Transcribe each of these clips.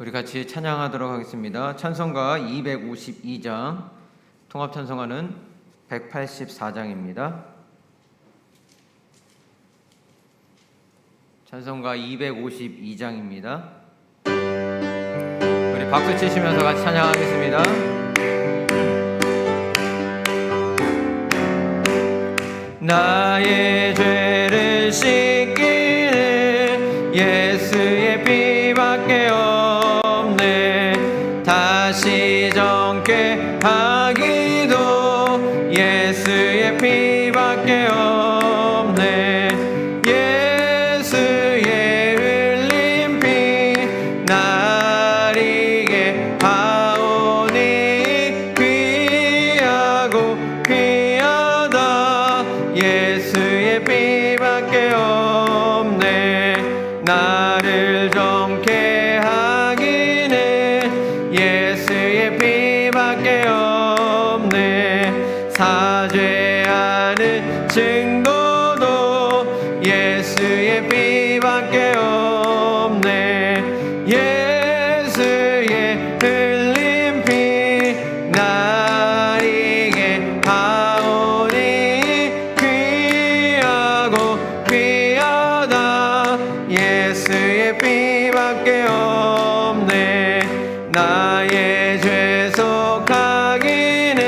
우리 같이 찬양하도록 하겠습니다. 찬송가 252장, 통합찬송가는 184장입니다. 찬송가 252장입니다. 우리 박수 치시면서 같이 찬양하겠습니다. 나의 죄를 씻기는 예수의 피밖에 없네. 다시 정케 하기도 예수의 피밖에 없네. 예수의 흘린 피 날 이게 하오니 귀하고 귀하다. 예수의 피밖에 없네. 나를 정케 하기는 예수의 피밖에 없네. 사죄하는 증거도 예수의 피밖에 없네. 예수의 흘린 피 날 이게 하오니 귀하고 귀하다. 예수의 피밖에 없네. 나의 죄 속하기는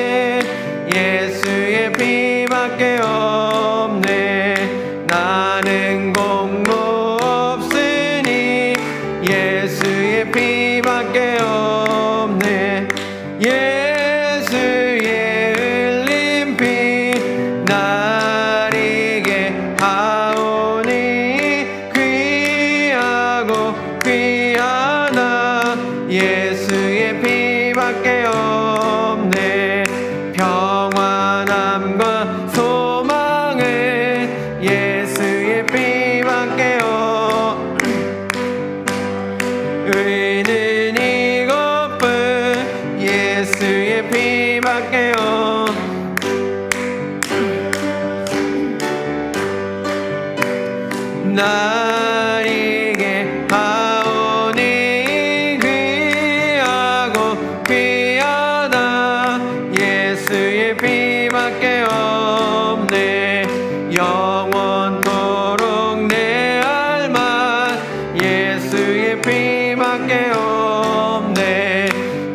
예수의 피밖에 없네. 나는 공로 없으니 예수의 피밖에 없네. 예수의 흘린 피 날 이게 하오니 귀하고 귀하다. 예수의 피밖에 없네. 평안함과 소망은 예수의 피밖에 의는 이것뿐 예수의 피밖에 날 이게 하오니 귀하고 귀하다. 예수의 피밖에 없네. 영원토록 내 알만 예수의 피밖에 없네.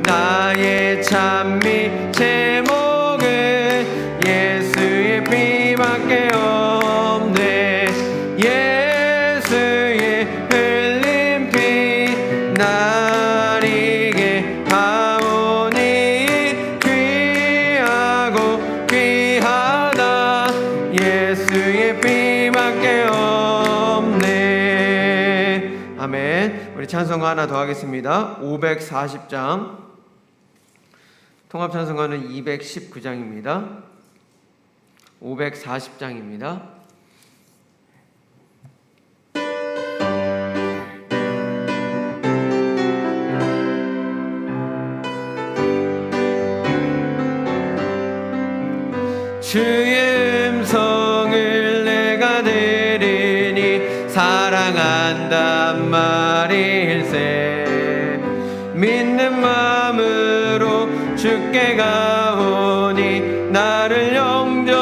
나의 찬미 제목은 예수의 피밖에 없네. 예수의 흘린 피 날 이게 하오니 귀하고 귀하다. 예수의 피밖에 없네. 아멘. 우리 찬송가 하나 더 하겠습니다. 540장, 통합찬송가는 219장입니다. 540장입니다. 주의 음성을 내가 들으니 사랑한단 말일세. 믿는 마음으로 주께 가오니 나를 영접하소서.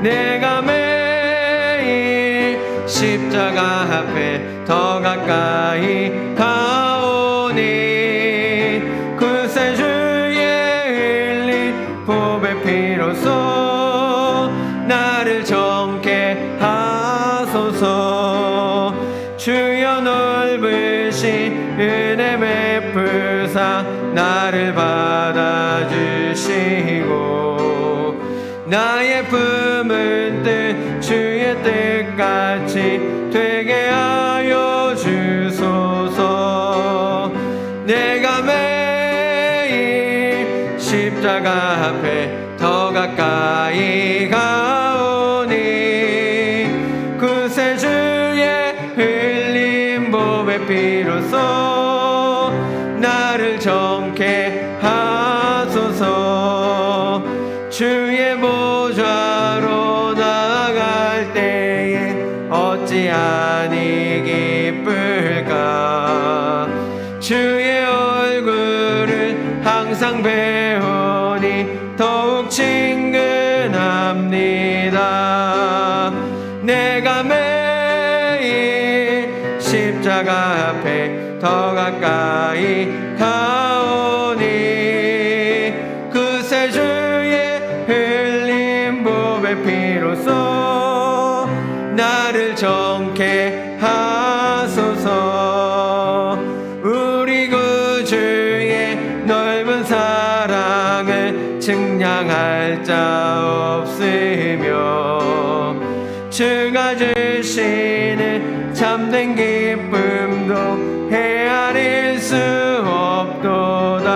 내가 매일 십자가 앞에 더 가까이 가오니 그새 보배 피로써 나를 정케 하소서. 주여 넓으신 은혜 베푸사 나를 받아주시고 나의 품은 뜻 주의 뜻같이 되게 하여 주소서. 내가 매일 십자가 앞에 더 가까이 가오니 그새 주의 흘린 보배 피로써 나를 정케 하소서. 주의 보좌로 나아갈 때에 어찌하니 기쁠 항상 배우니 더욱 친근합니다. 내가 매일 십자가 앞에 더 가까이 가오니 그새 주의 흘린 보배 피로써 나를 정케 하소서. 우리 구주의 넓은 사랑을 측량할 자 없으며 주가 주시는 참된 기쁨도 헤아릴 수 없도다.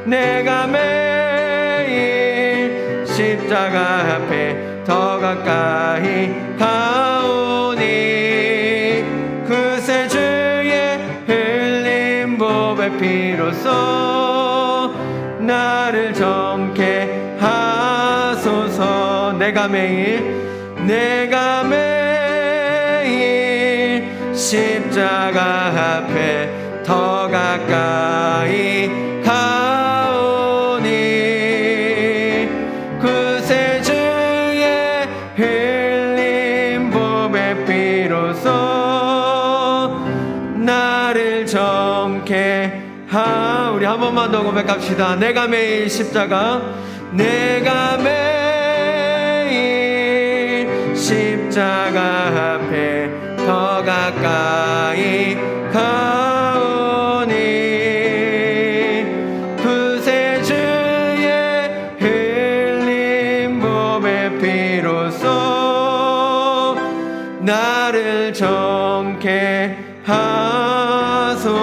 내가 매일 십자가 앞에 더 가까이 가오니 그새 주의 흘린 보배 피로써 나를 정케 하소서. 내가 매일 십자가 앞에 더 가까이 가오니 그새 주의 흘린 보배 피로써 나를 정케 우리 한 번만 더 고백합시다. 내가 매일 십자가 십자가 앞에 더 가까이 가오니 그새 주의 흘린 보배 피로써 나를 정케 하소서.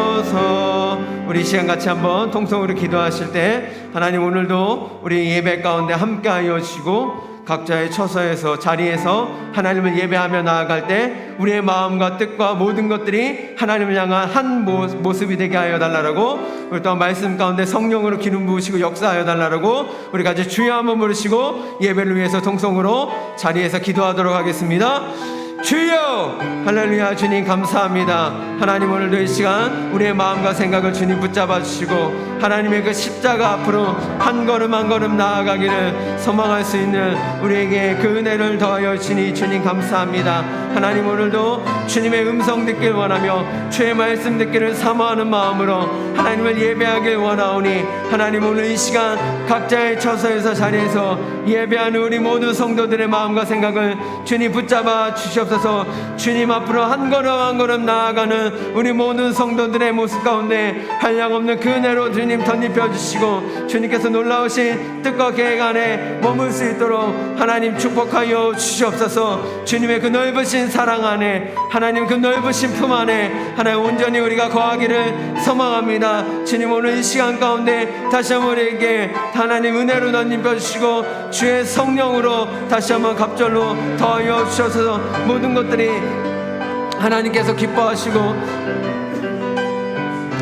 우리 시간 같이 한번 통성으로 기도하실 때 하나님 오늘도 우리 예배 가운데 함께하여 주시고 각자의 처소에서 자리에서 하나님을 예배하며 나아갈 때 우리의 마음과 뜻과 모든 것들이 하나님을 향한 한 모습이 되게 하여 달라고, 우리 또한 말씀 가운데 성령으로 기름 부으시고 역사하여 달라고 우리 같이 주여 한번 부르시고 예배를 위해서 통성으로 자리에서 기도하도록 하겠습니다. 주여 할렐루야. 주님 감사합니다. 하나님 오늘도 이 시간 우리의 마음과 생각을 주님 붙잡아 주시고 하나님의 그 십자가 앞으로 한 걸음 한 걸음 나아가기를 소망할 수 있는 우리에게 그 은혜를 더하여 주니 주님 감사합니다. 하나님 오늘도 주님의 음성 듣길 원하며 주의 말씀 듣기를 사모하는 마음으로 하나님을 예배하길 원하오니 하나님 오늘 이 시간 각자의 처소에서 자리에서 예배하는 우리 모든 성도들의 마음과 생각을 주님 붙잡아 주시옵소서. 주님 앞으로 한 걸음 한 걸음 나아가는 우리 모든 성도들의 모습 가운데 한량없는 그 은혜로 주님 덧입혀 주시고 주님께서 놀라우신 뜻과 계획 안에 머물 수 있도록 하나님 축복하여 주시옵소서. 주님의 그 넓으신 사랑 안에 하나님 그 넓으신 품 안에 하나님 온전히 우리가 거하기를 소망합니다. 주님 오늘 이 시간 가운데 다시 한번 우리에게 하나님 은혜로 덧입혀 주시고 주의 성령으로 다시 한번 갑절로 더하여 주셔서 모든 것들이 하나님께서 기뻐하시고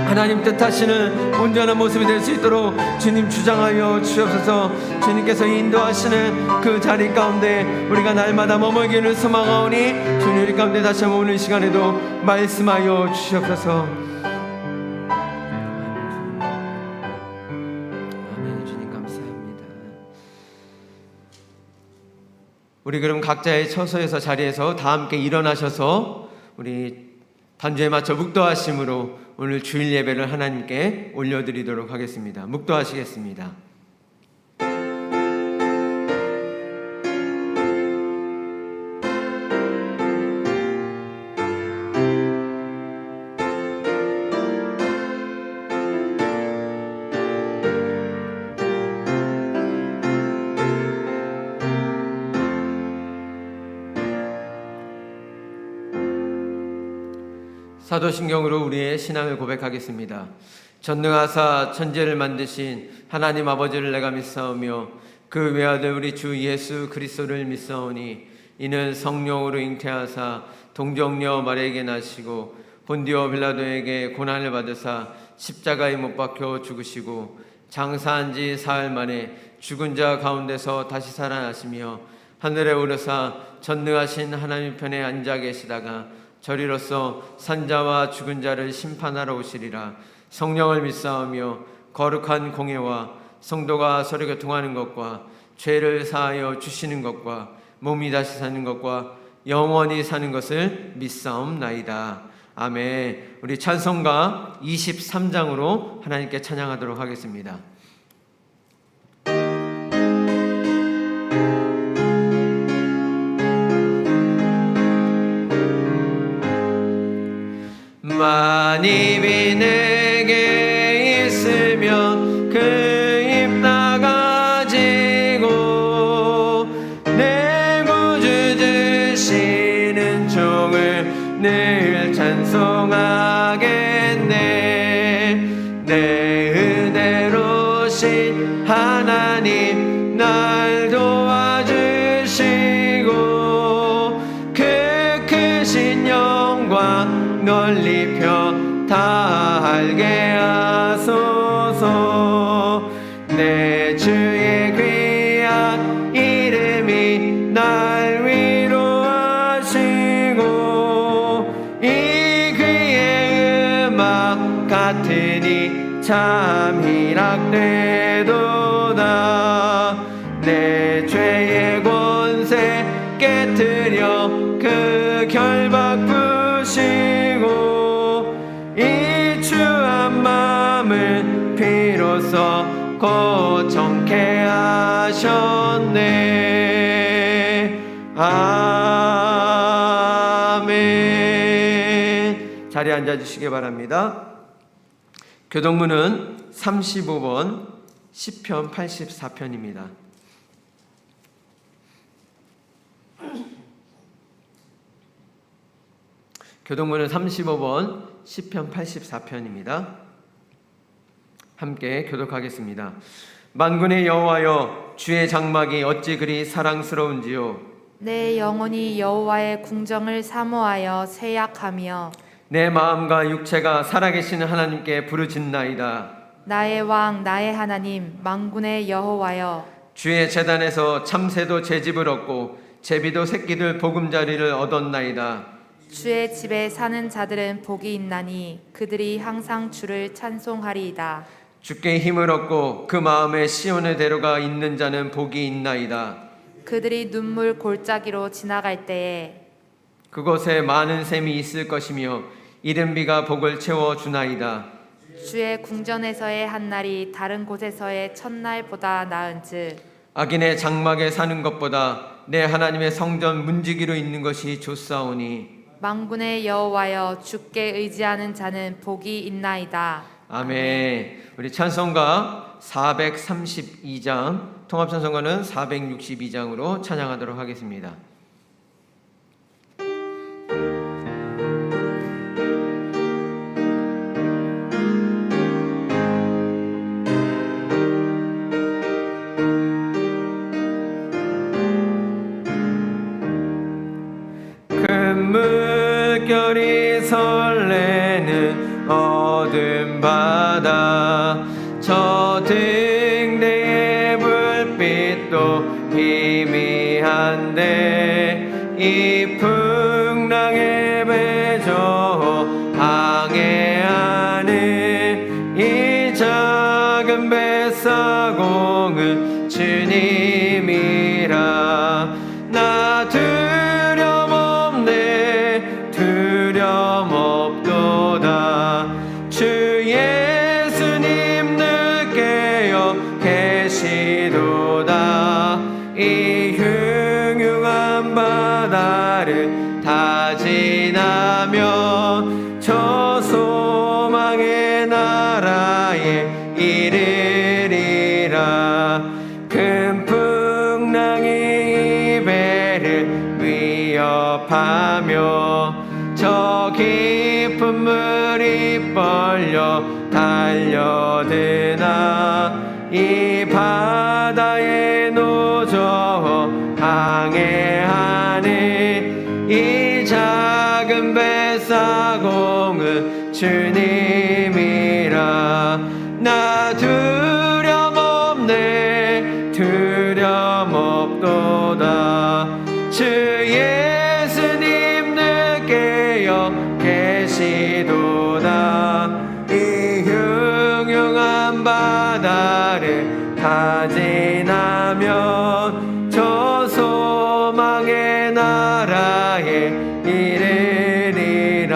하나님 뜻하시는 온전한 모습이 될 수 있도록 주님 주장하여 주옵소서. 주님께서 인도하시는 그 자리 가운데 우리가 날마다 머물기를 소망하오니 주님 우리 가운데 다시 한번 오늘 시간에도 말씀하여 주옵소서. 아멘. 주님 감사합니다. 우리 그럼 각자의 처소에서 자리에서 다 함께 일어나셔서 우리 반주에 맞춰 묵도하심으로 오늘 주일 예배를 하나님께 올려드리도록 하겠습니다. 묵도하시겠습니다. 사도신경으로 우리의 신앙을 고백하겠습니다. 전능하사 천지를 만드신 하나님 아버지를 내가 믿사오며 그 외아들 우리 주 예수 그리스도를 믿사오니 이는 성령으로 잉태하사 동정녀 마리아에게 나시고 본디오 빌라도에게 고난을 받으사 십자가에 못 박혀 죽으시고 장사한 지 사흘 만에 죽은 자 가운데서 다시 살아나시며 하늘에 오르사 전능하신 하나님 편에 앉아 계시다가 저리로서 산자와 죽은 자를 심판하러 오시리라. 성령을 믿사오며 거룩한 공예와 성도가 서로 교통하는 것과 죄를 사하여 주시는 것과 몸이 다시 사는 것과 영원히 사는 것을 믿사옵나이다. 아멘. 우리 찬송가 23장으로 하나님께 찬양하도록 하겠습니다. 만입이 내게 있으면 그 입 다가지고 내 구주 주시는 종을 늘 찬송하겠네. 내 은혜로신 하나님 날 도와주시고 그 크신 영광 널리 다 알게 하소서. 내 주의 귀한 이름이 날 위로하시고 이 그의 음악 같으니 참 희락되도다. 내 죄의 권세 깨뜨려 그 결박 푸시고 이 추한 마음을 비로소 고정케 하셨네. 아멘. 자리에 앉아주시기 바랍니다. 교동문은 35번 시편 84편입니다. 교동문은 35번 시편 84편입니다. 함께 교독하겠습니다. 만군의 여호와여, 주의 장막이 어찌 그리 사랑스러운지요. 내 영혼이 여호와의 궁정을 사모하여 쇠약하며 내 마음과 육체가 살아계시는 하나님께 부르짖나이다. 나의 왕 나의 하나님 만군의 여호와여, 주의 제단에서 참새도 제집을 얻고 제비도 새끼들 보금자리를 얻었나이다. 주의 집에 사는 자들은 복이 있나니 그들이 항상 주를 찬송하리이다. 주께 힘을 얻고 그 마음에 시온의 대로가 있는 자는 복이 있나이다. 그들이 눈물 골짜기로 지나갈 때에 그곳에 많은 샘이 있을 것이며 이른 비가 복을 채워 주나이다. 주의 궁전에서의 한 날이 다른 곳에서의 첫날보다 나은즉 악인의 장막에 사는 것보다 내 하나님의 성전 문지기로 있는 것이 좋사오니. 만군의 여호와여, 주께 의지하는 자는 복이 있나이다. 아멘. 우리 찬송가 432장, 통합찬송가는 462장으로 찬양하도록 하겠습니다. 물결이 설레는 어둠 바다, 저 등대의 불빛도 희미한데 이 풍랑에 배저 항해하는 이 작은 뱃사공은 주님이라. 나 두려움 없도다. 주 예수님 늘 깨어 계시도다. 이 흉흉한 바다를 다 지나며 저 소망의 나라에 이르리라. 큰 풍랑이 이 배를 위협하며 저 깊은 물이 벌려 달려드나 이 바다에 노저 항해하는 이 작은 뱃사공은 주님이라. 나 두려움 없도다. 주 예수님 늘 깨어 계시도다. 이 흉흉한 바다를 다 지나면 저 소망의 나라에 이르리라.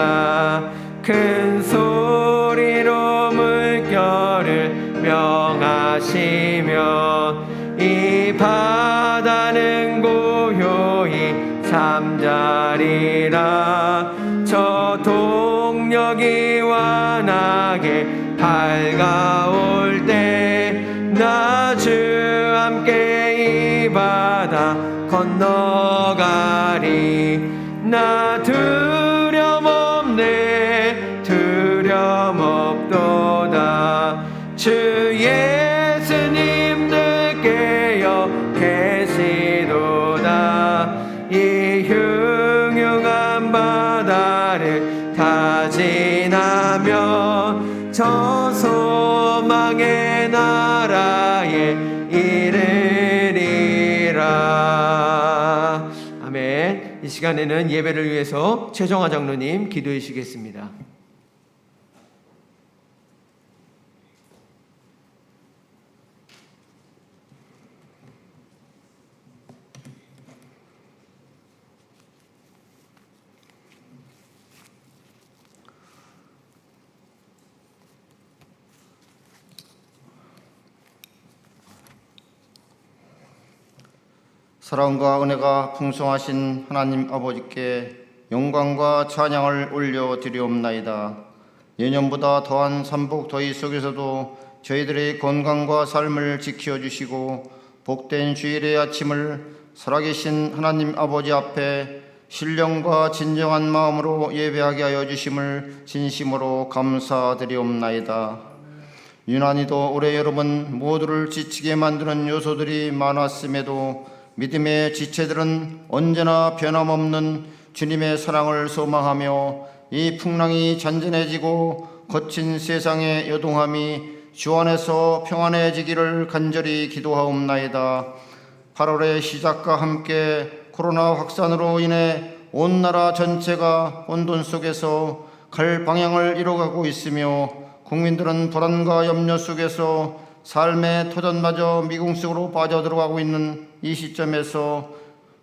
큰 소리로 물결을 명하시며 이 바다는 고요히 잠자리라. 저 동력이 완하게 밝아올 때 나 주 함께 이 바다 건너가리. 나 두려움 없네 두려움 없도다. 주 예수님들 깨어 계시도다. 이 흉흉한 바다를 다 지나며 저 소망의 나라에 이르리라. 아멘. 이 시간에는 예배를 위해서 최정화 장로님 기도해 주시겠습니다. 사랑과 은혜가 풍성하신 하나님 아버지께 영광과 찬양을 올려드리옵나이다. 예년보다 더한 삼복 더위 속에서도 저희들의 건강과 삶을 지켜주시고 복된 주일의 아침을 살아계신 하나님 아버지 앞에 신령과 진정한 마음으로 예배하게 하여 주심을 진심으로 감사드리옵나이다. 유난히도 올해 여름은 모두를 지치게 만드는 요소들이 많았음에도 믿음의 지체들은 언제나 변함없는 주님의 사랑을 소망하며 이 풍랑이 잔잔해지고 거친 세상의 여동함이 주 안에서 평안해지기를 간절히 기도하옵나이다. 8월의 시작과 함께 코로나 확산으로 인해 온 나라 전체가 혼돈 속에서 갈 방향을 잃어가고 있으며 국민들은 불안과 염려 속에서 삶의 터전마저 미궁속으로 빠져들어가고 있는 이 시점에서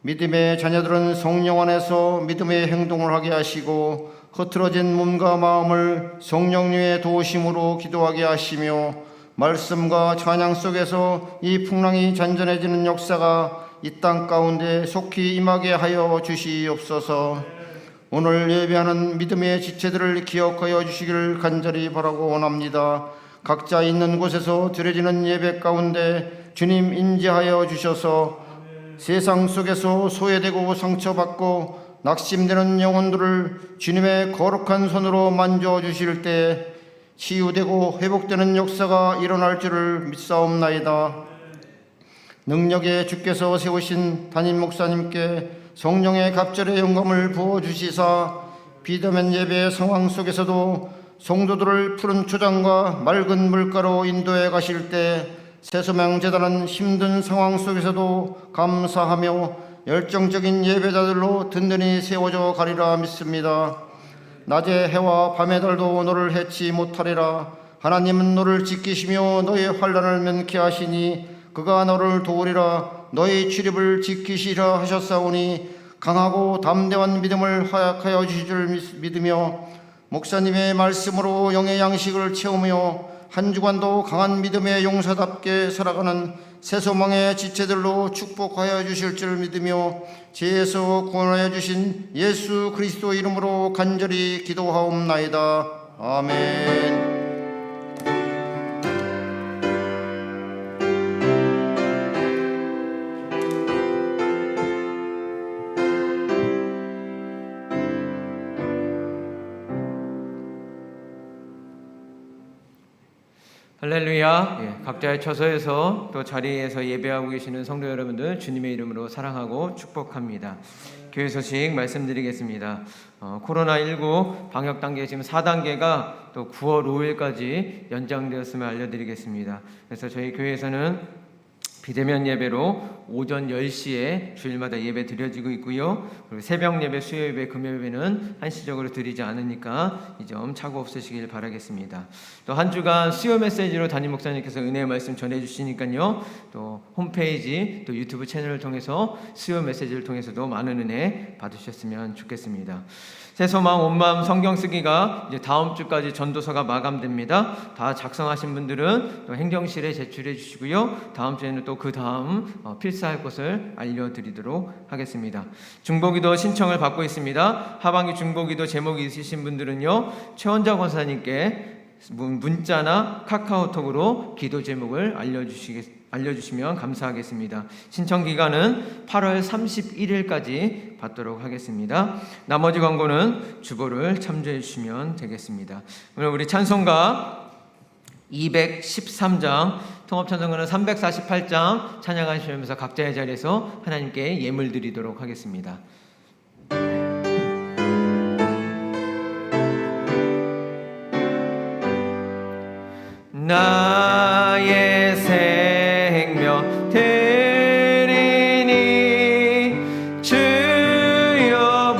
믿음의 자녀들은 성령 안에서 믿음의 행동을 하게 하시고 흐트러진 몸과 마음을 성령님의 도우심으로 기도하게 하시며 말씀과 찬양 속에서 이 풍랑이 잔잔해지는 역사가 이 땅 가운데 속히 임하게 하여 주시옵소서. 오늘 예배하는 믿음의 지체들을 기억하여 주시기를 간절히 바라고 원합니다. 각자 있는 곳에서 드려지는 예배 가운데 주님 인지하여 주셔서 세상 속에서 소외되고 상처받고 낙심되는 영혼들을 주님의 거룩한 손으로 만져주실 때 치유되고 회복되는 역사가 일어날 줄을 믿사옵나이다. 능력의 주께서 세우신 담임 목사님께 성령의 갑절의 영감을 부어주시사 비대면 예배의 상황 속에서도 성도들을 푸른 초장과 맑은 물가로 인도해 가실 때 새소명재단은 힘든 상황 속에서도 감사하며 열정적인 예배자들로 든든히 세워져 가리라 믿습니다. 낮의 해와 밤의 달도 너를 해치 못하리라. 하나님은 너를 지키시며 너의 환난을 면케 하시니 그가 너를 도우리라. 너의 출입을 지키시라 하셨사오니 강하고 담대한 믿음을 허약하여 주실 줄 믿으며 목사님의 말씀으로 영의 양식을 채우며 한 주간도 강한 믿음의 용사답게 살아가는 새소망의 지체들로 축복하여 주실 줄 믿으며 죄에서 구원하여 주신 예수 그리스도 이름으로 간절히 기도하옵나이다. 아멘. 할렐루야. 각자의 처소에서 또 자리에서 예배하고 계시는 성도 여러분들 주님의 이름으로 사랑하고 축복합니다. 교회 소식 말씀드리겠습니다. 코로나19 방역 단계 지금 4단계가 또 9월 5일까지 연장되었음을 알려드리겠습니다. 그래서 저희 교회에서는 비대면 예배로 오전 10시에 주일마다 예배 드려지고 있고요. 그리고 새벽 예배, 수요 예배, 금요 예배는 한시적으로 드리지 않으니까 이 점 착오 없으시길 바라겠습니다. 또 한 주간 수요 메시지로 담임 목사님께서 은혜의 말씀 전해주시니까요. 또 홈페이지, 또 유튜브 채널을 통해서 수요 메시지를 통해서도 많은 은혜 받으셨으면 좋겠습니다. 새소망 온마음 성경 쓰기가 이제 다음 주까지 전도서가 마감됩니다. 다 작성하신 분들은 또 행정실에 제출해 주시고요. 다음 주에는 또 그 다음 필사할 것을 알려드리도록 하겠습니다. 중보기도 신청을 받고 있습니다. 하반기 중보기도 제목이 있으신 분들은요, 최원자 권사님께 문자나 카카오톡으로 기도 제목을 알려주시면 감사하겠습니다. 신청 기간은 8월 31일까지 받도록 하겠습니다. 나머지 광고는 주보를 참조해 주시면 되겠습니다. 오늘 우리 찬송가 213장, 통합찬송가는 348장 찬양하시면서 각자의 자리에서 하나님께 예물 드리도록 하겠습니다. 나의 생명 드리니 주여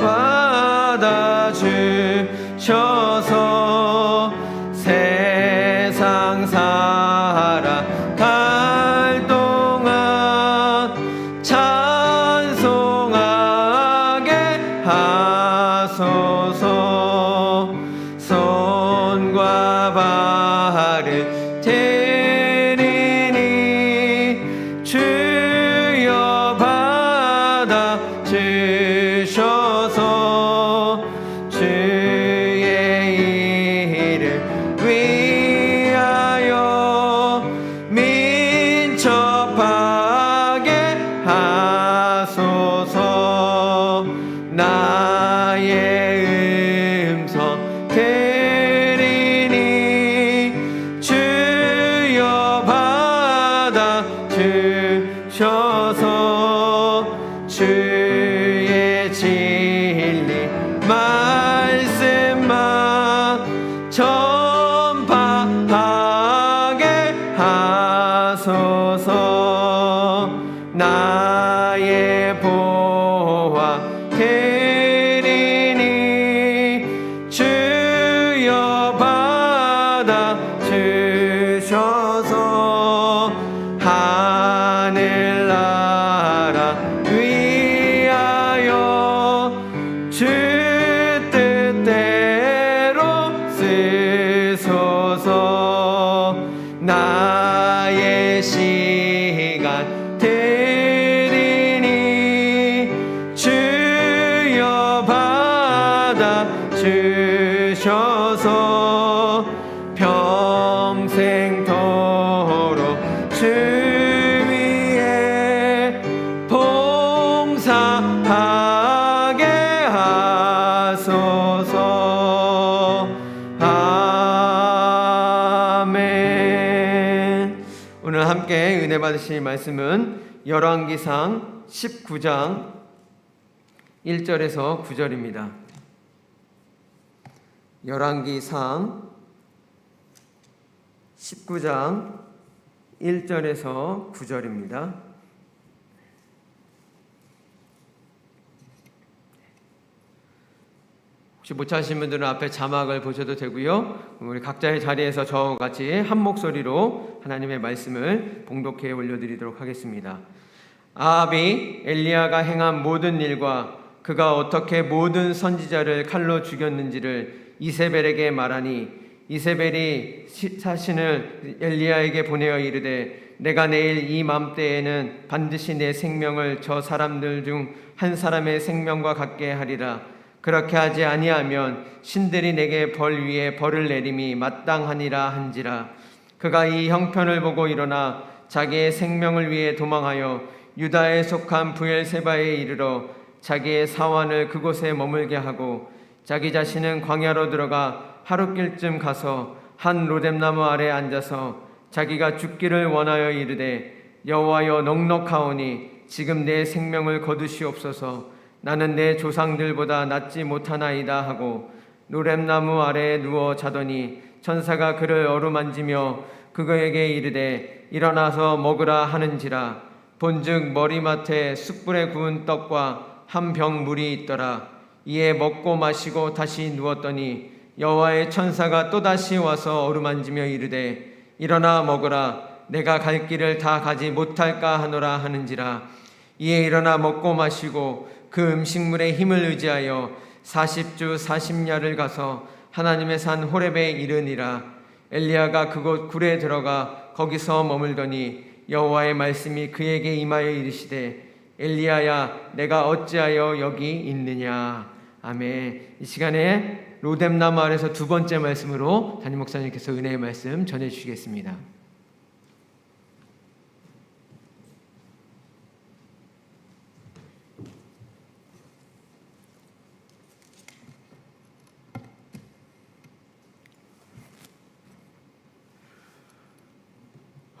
받아주셔서 세상 살아갈 동안 찬송하게 하소서. 손과 발을 드리니 주여 받아 주셔서 주의 이름 위하여 민첩하게 하소서. 나의 음성 드리니 주여 받아 주셔서 주의 진리 말씀만 전파하게 하소서. 나의 보화 드리니 주여 받아 주셔서 하늘나라 위하여 주 뜻대로 쓰소서. 나의 시간 드리니 주여 받아 주셔서 평생토록 주 위에 봉사하게 하소서. 아멘. 오늘 함께 은혜 받으실 말씀은 열왕기상 19장 1절에서 9절입니다. 열왕기상 19장 1절에서 9절입니다. 혹시 못 찾으신 분들은 앞에 자막을 보셔도 되고요. 우리 각자의 자리에서 저와 같이 한 목소리로 하나님의 말씀을 봉독해 올려드리도록 하겠습니다. 아합이 엘리야가 행한 모든 일과 그가 어떻게 모든 선지자를 칼로 죽였는지를 이세벨에게 말하니 이세벨이 사신을 엘리야에게 보내어 이르되 내가 내일 이 맘때에는 반드시 내 생명을 저 사람들 중 한 사람의 생명과 같게 하리라. 그렇게 하지 아니하면 신들이 내게 벌 위에 벌을 내림이 마땅하니라 한지라. 그가 이 형편을 보고 일어나 자기의 생명을 위해 도망하여 유다에 속한 브엘세바에 이르러 자기의 사환을 그곳에 머물게 하고 자기 자신은 광야로 들어가 하룻길쯤 가서 한 로뎀나무 아래 앉아서 자기가 죽기를 원하여 이르되 여호와여 넉넉하오니 지금 내 생명을 거두시옵소서. 나는 내 조상들보다 낫지 못하나이다 하고 로뎀나무 아래에 누워 자더니 천사가 그를 어루만지며 그거에게 이르되 일어나서 먹으라 하는지라. 본즉 머리맡에 숯불에 구운 떡과 한 병 물이 있더라. 이에 먹고 마시고 다시 누웠더니 여호와의 천사가 또다시 와서 어루만지며 이르되 일어나 먹으라. 내가 갈 길을 다 가지 못할까 하노라 하는지라. 이에 일어나 먹고 마시고 그 음식물의 힘을 의지하여 40주 40야를 가서 하나님의 산 호렙에 이르니라. 엘리야가 그곳 굴에 들어가 거기서 머물더니 여호와의 말씀이 그에게 임하여 이르시되 엘리야야 내가 어찌하여 여기 있느냐. 아멘. 이 시간에 로뎀나무 아래서 두 번째 말씀으로 담임 목사님께서 은혜의 말씀 전해주시겠습니다.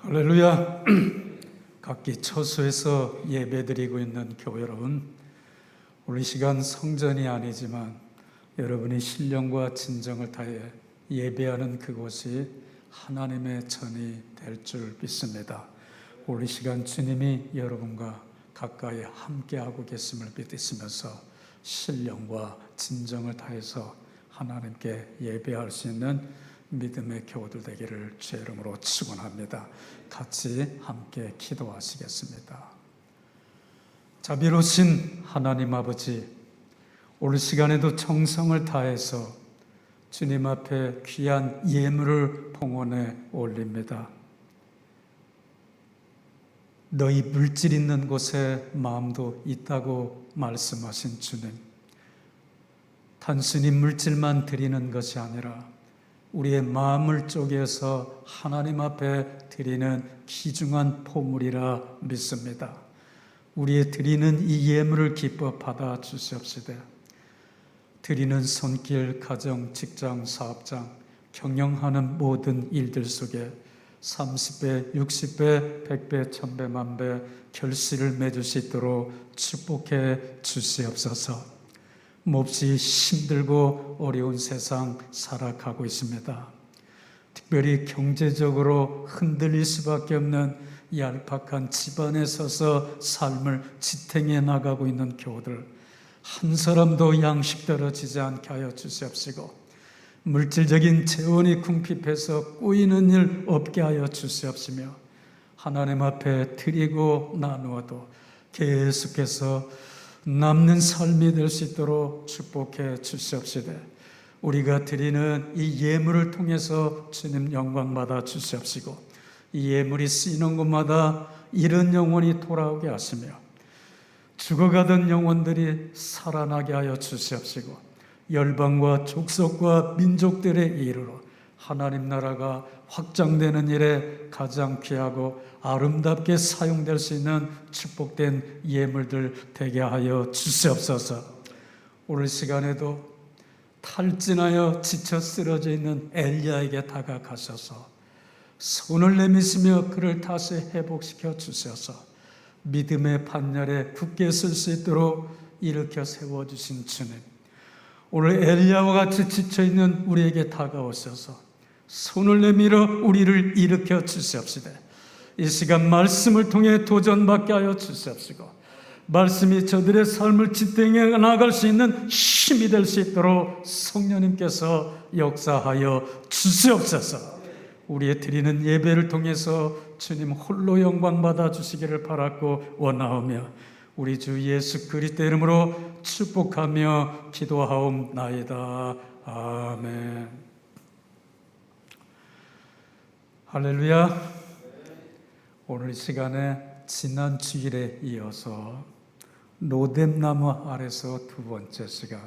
할렐루야. 각기 처소에서 예배드리고 있는 교회 여러분, 오늘 시간 성전이 아니지만 여러분이 신령과 진정을 다해 예배하는 그곳이 하나님의 전이 될 줄 믿습니다. 오늘 시간 주님이 여러분과 가까이 함께하고 계심을 믿으시면서 신령과 진정을 다해서 하나님께 예배할 수 있는 믿음의 교우들 되기를 주의 이름으로 축원합니다. 같이 함께 기도하시겠습니다. 자비로우신 하나님 아버지, 오늘 시간에도 정성을 다해서 주님 앞에 귀한 예물을 봉헌해 올립니다. 너희 물질 있는 곳에 마음도 있다고 말씀하신 주님, 단순히 물질만 드리는 것이 아니라 우리의 마음을 쪼개서 하나님 앞에 드리는 귀중한 포물이라 믿습니다. 우리의 드리는 이 예물을 기뻐 받아 주시옵시되 드리는 손길, 가정, 직장, 사업장, 경영하는 모든 일들 속에 30배, 60배, 100배, 1000배, 만배 결실을 맺을 수 있도록 축복해 주시옵소서. 몹시 힘들고 어려운 세상 살아가고 있습니다. 특별히 경제적으로 흔들릴 수밖에 없는 얄팍한 집안에 서서 삶을 지탱해 나가고 있는 교우들, 한 사람도 양식 떨어지지 않게 하여 주시옵시고 물질적인 재원이 궁핍해서 꼬이는 일 없게 하여 주시옵시며 하나님 앞에 드리고 나누어도 계속해서 남는 삶이 될 수 있도록 축복해 주시옵시되 우리가 드리는 이 예물을 통해서 주님 영광 받아 주시옵시고 이 예물이 쓰이는 곳마다 이런 영혼이 돌아오게 하시며 죽어가던 영혼들이 살아나게 하여 주시옵시고 열방과 족속과 민족들의 이르러 하나님 나라가 확장되는 일에 가장 귀하고 아름답게 사용될 수 있는 축복된 예물들 되게 하여 주시옵소서. 오늘 시간에도 탈진하여 지쳐 쓰러져 있는 엘리야에게 다가가셔서 손을 내미시며 그를 다시 회복시켜 주셔서 믿음의 반열에 굳게 설 수 있도록 일으켜 세워주신 주님, 오늘 엘리야와 같이 지쳐있는 우리에게 다가오셔서 손을 내밀어 우리를 일으켜 주시옵시되 이 시간 말씀을 통해 도전받게 하여 주시옵시고 말씀이 저들의 삶을 지탱해 나갈 수 있는 힘이 될 수 있도록 성령님께서 역사하여 주시옵소서. 우리의 드리는 예배를 통해서 주님 홀로 영광 받아 주시기를 바랐고 원하오며 우리 주 예수 그리스도 이름으로 축복하며 기도하옵나이다. 아멘. 할렐루야. 오늘 시간에 지난 주일에 이어서 로뎀나무 아래서 두 번째 시간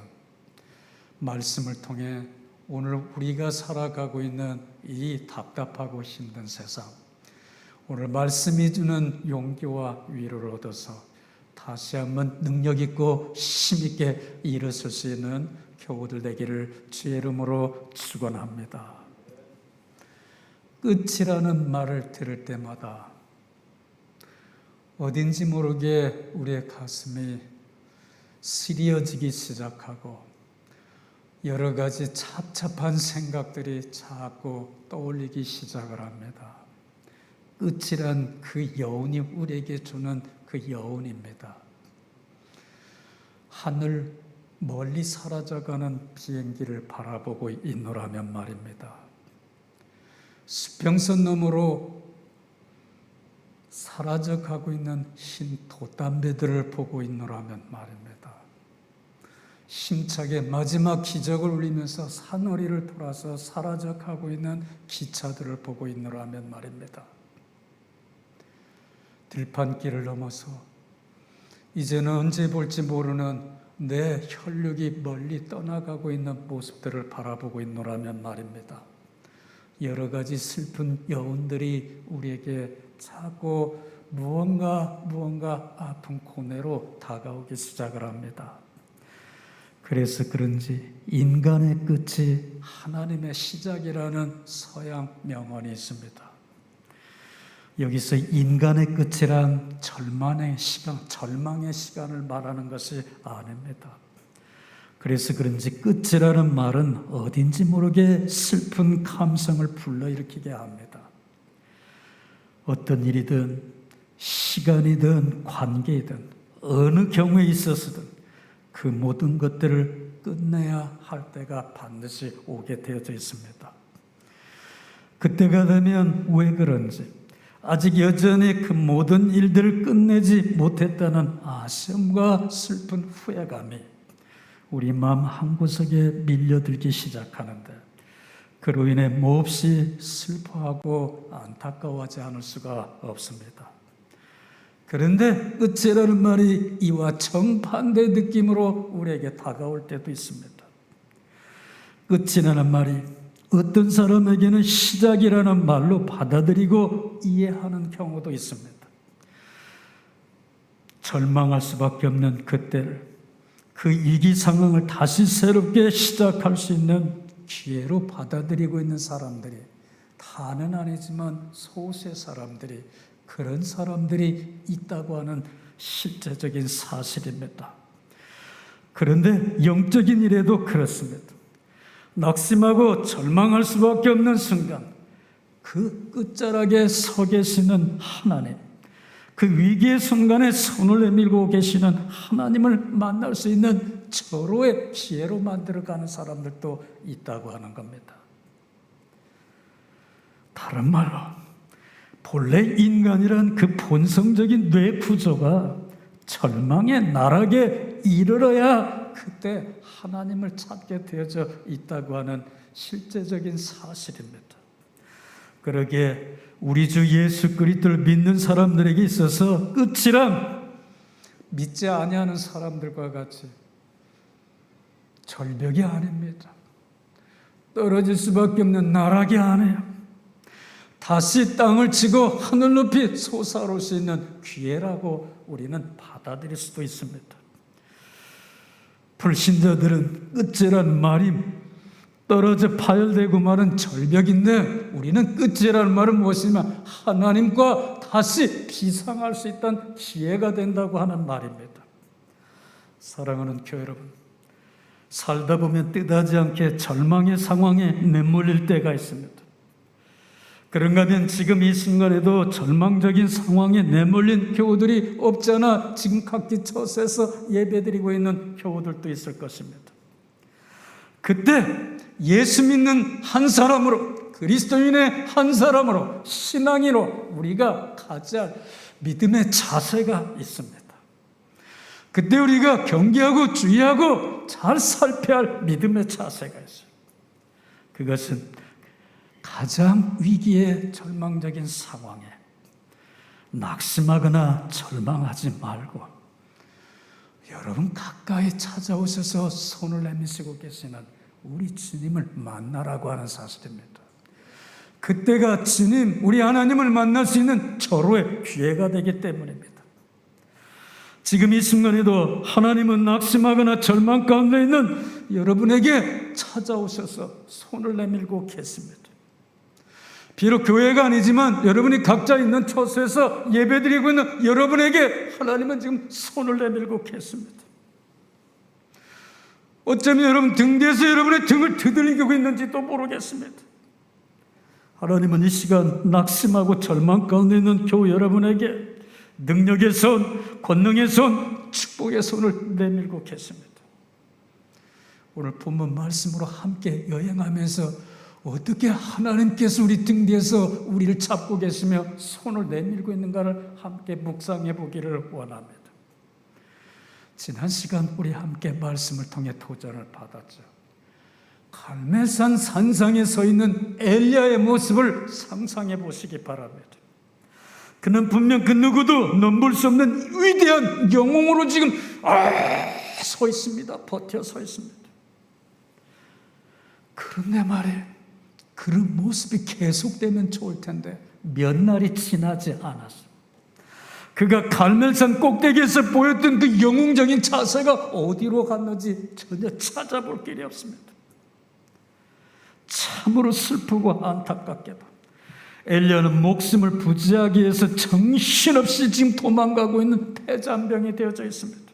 말씀을 통해 오늘 우리가 살아가고 있는 이 답답하고 힘든 세상, 오늘 말씀이 주는 용기와 위로를 얻어서 다시 한번 능력 있고 힘 있게 일어설 수 있는 교우들 되기를 주의 이름으로 축원합니다. 끝이라는 말을 들을 때마다 어딘지 모르게 우리의 가슴이 시려지기 시작하고 여러 가지 착잡한 생각들이 자꾸 떠올리기 시작을 합니다. 끝이란 그 여운이 우리에게 주는 그 여운입니다. 하늘 멀리 사라져가는 비행기를 바라보고 있노라면 말입니다. 수평선 너머로 사라져가고 있는 흰 돛담배들을 보고 있노라면 말입니다. 힘차게 마지막 기적을 울리면서 산허리를 돌아서 사라져가고 있는 기차들을 보고 있노라면 말입니다. 들판길을 넘어서 이제는 언제 볼지 모르는 내 혈육이 멀리 떠나가고 있는 모습들을 바라보고 있노라면 말입니다. 여러 가지 슬픈 여운들이 우리에게 자꾸 무언가 아픈 고뇌로 다가오기 시작을 합니다. 그래서 그런지 인간의 끝이 하나님의 시작이라는 서양 명언이 있습니다. 여기서 인간의 끝이란 절망의 시간을 말하는 것이 아닙니다. 그래서 그런지 끝이라는 말은 어딘지 모르게 슬픈 감성을 불러일으키게 합니다. 어떤 일이든 시간이든 관계이든 어느 경우에 있어서든 그 모든 것들을 끝내야 할 때가 반드시 오게 되어져 있습니다. 그때가 되면 왜 그런지 아직 여전히 그 모든 일들을 끝내지 못했다는 아쉬움과 슬픈 후회감이 우리 마음 한구석에 밀려들기 시작하는데 그로 인해 몹시 슬퍼하고 안타까워하지 않을 수가 없습니다. 그런데 끝이라는 말이 이와 정반대 느낌으로 우리에게 다가올 때도 있습니다. 끝이라는 말이 어떤 사람에게는 시작이라는 말로 받아들이고 이해하는 경우도 있습니다. 절망할 수밖에 없는 그때를 그 위기 상황을 다시 새롭게 시작할 수 있는 기회로 받아들이고 있는 사람들이 다는 아니지만 소수의 사람들이 그런 사람들이 있다고 하는 실제적인 사실입니다. 그런데 영적인 일에도 그렇습니다. 낙심하고 절망할 수밖에 없는 순간 그 끝자락에 서 계시는 하나님, 그 위기의 순간에 손을 내밀고 계시는 하나님을 만날 수 있는 절호의 기회로 만들어가는 사람들도 있다고 하는 겁니다. 다른 말로 본래 인간이란 그 본성적인 뇌 구조가 절망의 나락에 이르러야 그때 하나님을 찾게 되어져 있다고 하는 실제적인 사실입니다. 그러기에 우리 주 예수 그리스도를 믿는 사람들에게 있어서 끝이란 믿지 아니하는 사람들과 같이 절벽이 아닙니다. 떨어질 수밖에 없는 나락이 아니에요. 다시 땅을 치고 하늘 높이 솟아올 수 있는 기회라고 우리는 받아들일 수도 있습니다. 불신자들은 끝이란 말이 떨어져 파열되고 마는 절벽인데 우리는 끝이라는 말은 무엇이냐면 하나님과 다시 비상할 수 있다는 기회가 된다고 하는 말입니다. 사랑하는 교회 여러분, 살다 보면 뜻하지 않게 절망의 상황에 내몰릴 때가 있습니다. 그런가 하면 지금 이 순간에도 절망적인 상황에 내몰린 교우들이 없지 않아 지금 각기 처소에서 예배드리고 있는 교우들도 있을 것입니다. 그때 예수 믿는 한 사람으로, 그리스도인의 한 사람으로, 신앙인으로 우리가 가져야 할 믿음의 자세가 있습니다. 그때 우리가 경계하고 주의하고 잘 살펴야 할 믿음의 자세가 있어요. 그것은 가장 위기의 절망적인 상황에 낙심하거나 절망하지 말고 여러분 가까이 찾아오셔서 손을 내미시고 계시는 우리 주님을 만나라고 하는 사실입니다. 그때가 주님, 우리 하나님을 만날 수 있는 절호의 기회가 되기 때문입니다. 지금 이 순간에도 하나님은 낙심하거나 절망 가운데 있는 여러분에게 찾아오셔서 손을 내밀고 계십니다. 비록 교회가 아니지만 여러분이 각자 있는 처소에서 예배드리고 있는 여러분에게 하나님은 지금 손을 내밀고 계십니다. 어쩌면 여러분 등 뒤에서 여러분의 등을 두들기고 있는지도 모르겠습니다. 하나님은 이 시간 낙심하고 절망 가운데 있는 교우 여러분에게 능력의 손, 권능의 손, 축복의 손을 내밀고 계십니다. 오늘 본문 말씀으로 함께 여행하면서 어떻게 하나님께서 우리 등 뒤에서 우리를 잡고 계시며 손을 내밀고 있는가를 함께 묵상해 보기를 원합니다. 지난 시간 우리 함께 말씀을 통해 도전을 받았죠. 갈멜산 산상에 서 있는 엘리야의 모습을 상상해 보시기 바랍니다. 그는 분명 그 누구도 넘볼 수 없는 위대한 영웅으로 지금 서 있습니다. 버텨 서 있습니다. 그런데 말이에요, 그런 모습이 계속되면 좋을 텐데 몇 날이 지나지 않았어요. 그가 갈멜산 꼭대기에서 보였던 그 영웅적인 자세가 어디로 갔는지 전혀 찾아볼 길이 없습니다. 참으로 슬프고 안타깝게도 엘리야는 목숨을 부지하기 위해서 정신없이 지금 도망가고 있는 폐잔병이 되어져 있습니다.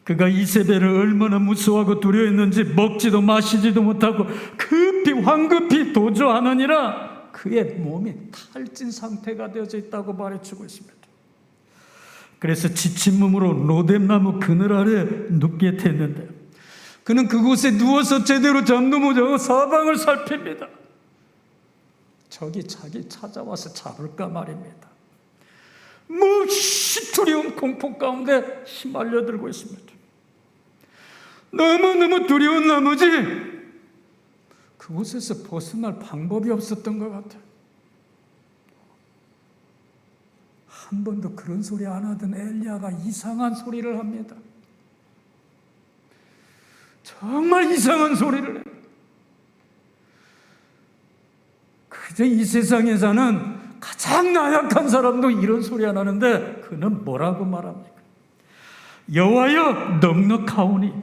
그가 이세벨을 얼마나 무서워하고 두려워했는지 먹지도 마시지도 못하고 급히 황급히 도주하느니라 그의 몸이 탈진 상태가 되어져 있다고 말해주고 있습니다. 그래서 지친 몸으로 로뎀나무 그늘 아래 눕게 됐는데 그는 그곳에 누워서 제대로 잠도 못 자고 사방을 살핍니다. 적이 자기 찾아와서 잡을까 말입니다. 몹시 두려운 공포 가운데 휘말려들고 있습니다. 너무너무 두려운 나머지 그곳에서 벗어날 방법이 없었던 것 같아요. 한 번도 그런 소리 안 하던 엘리야가 이상한 소리를 합니다. 정말 이상한 소리를 해요. 그저 이 세상에 사는 가장 나약한 사람도 이런 소리 안 하는데 그는 뭐라고 말합니까? 여호와여 넉넉하오니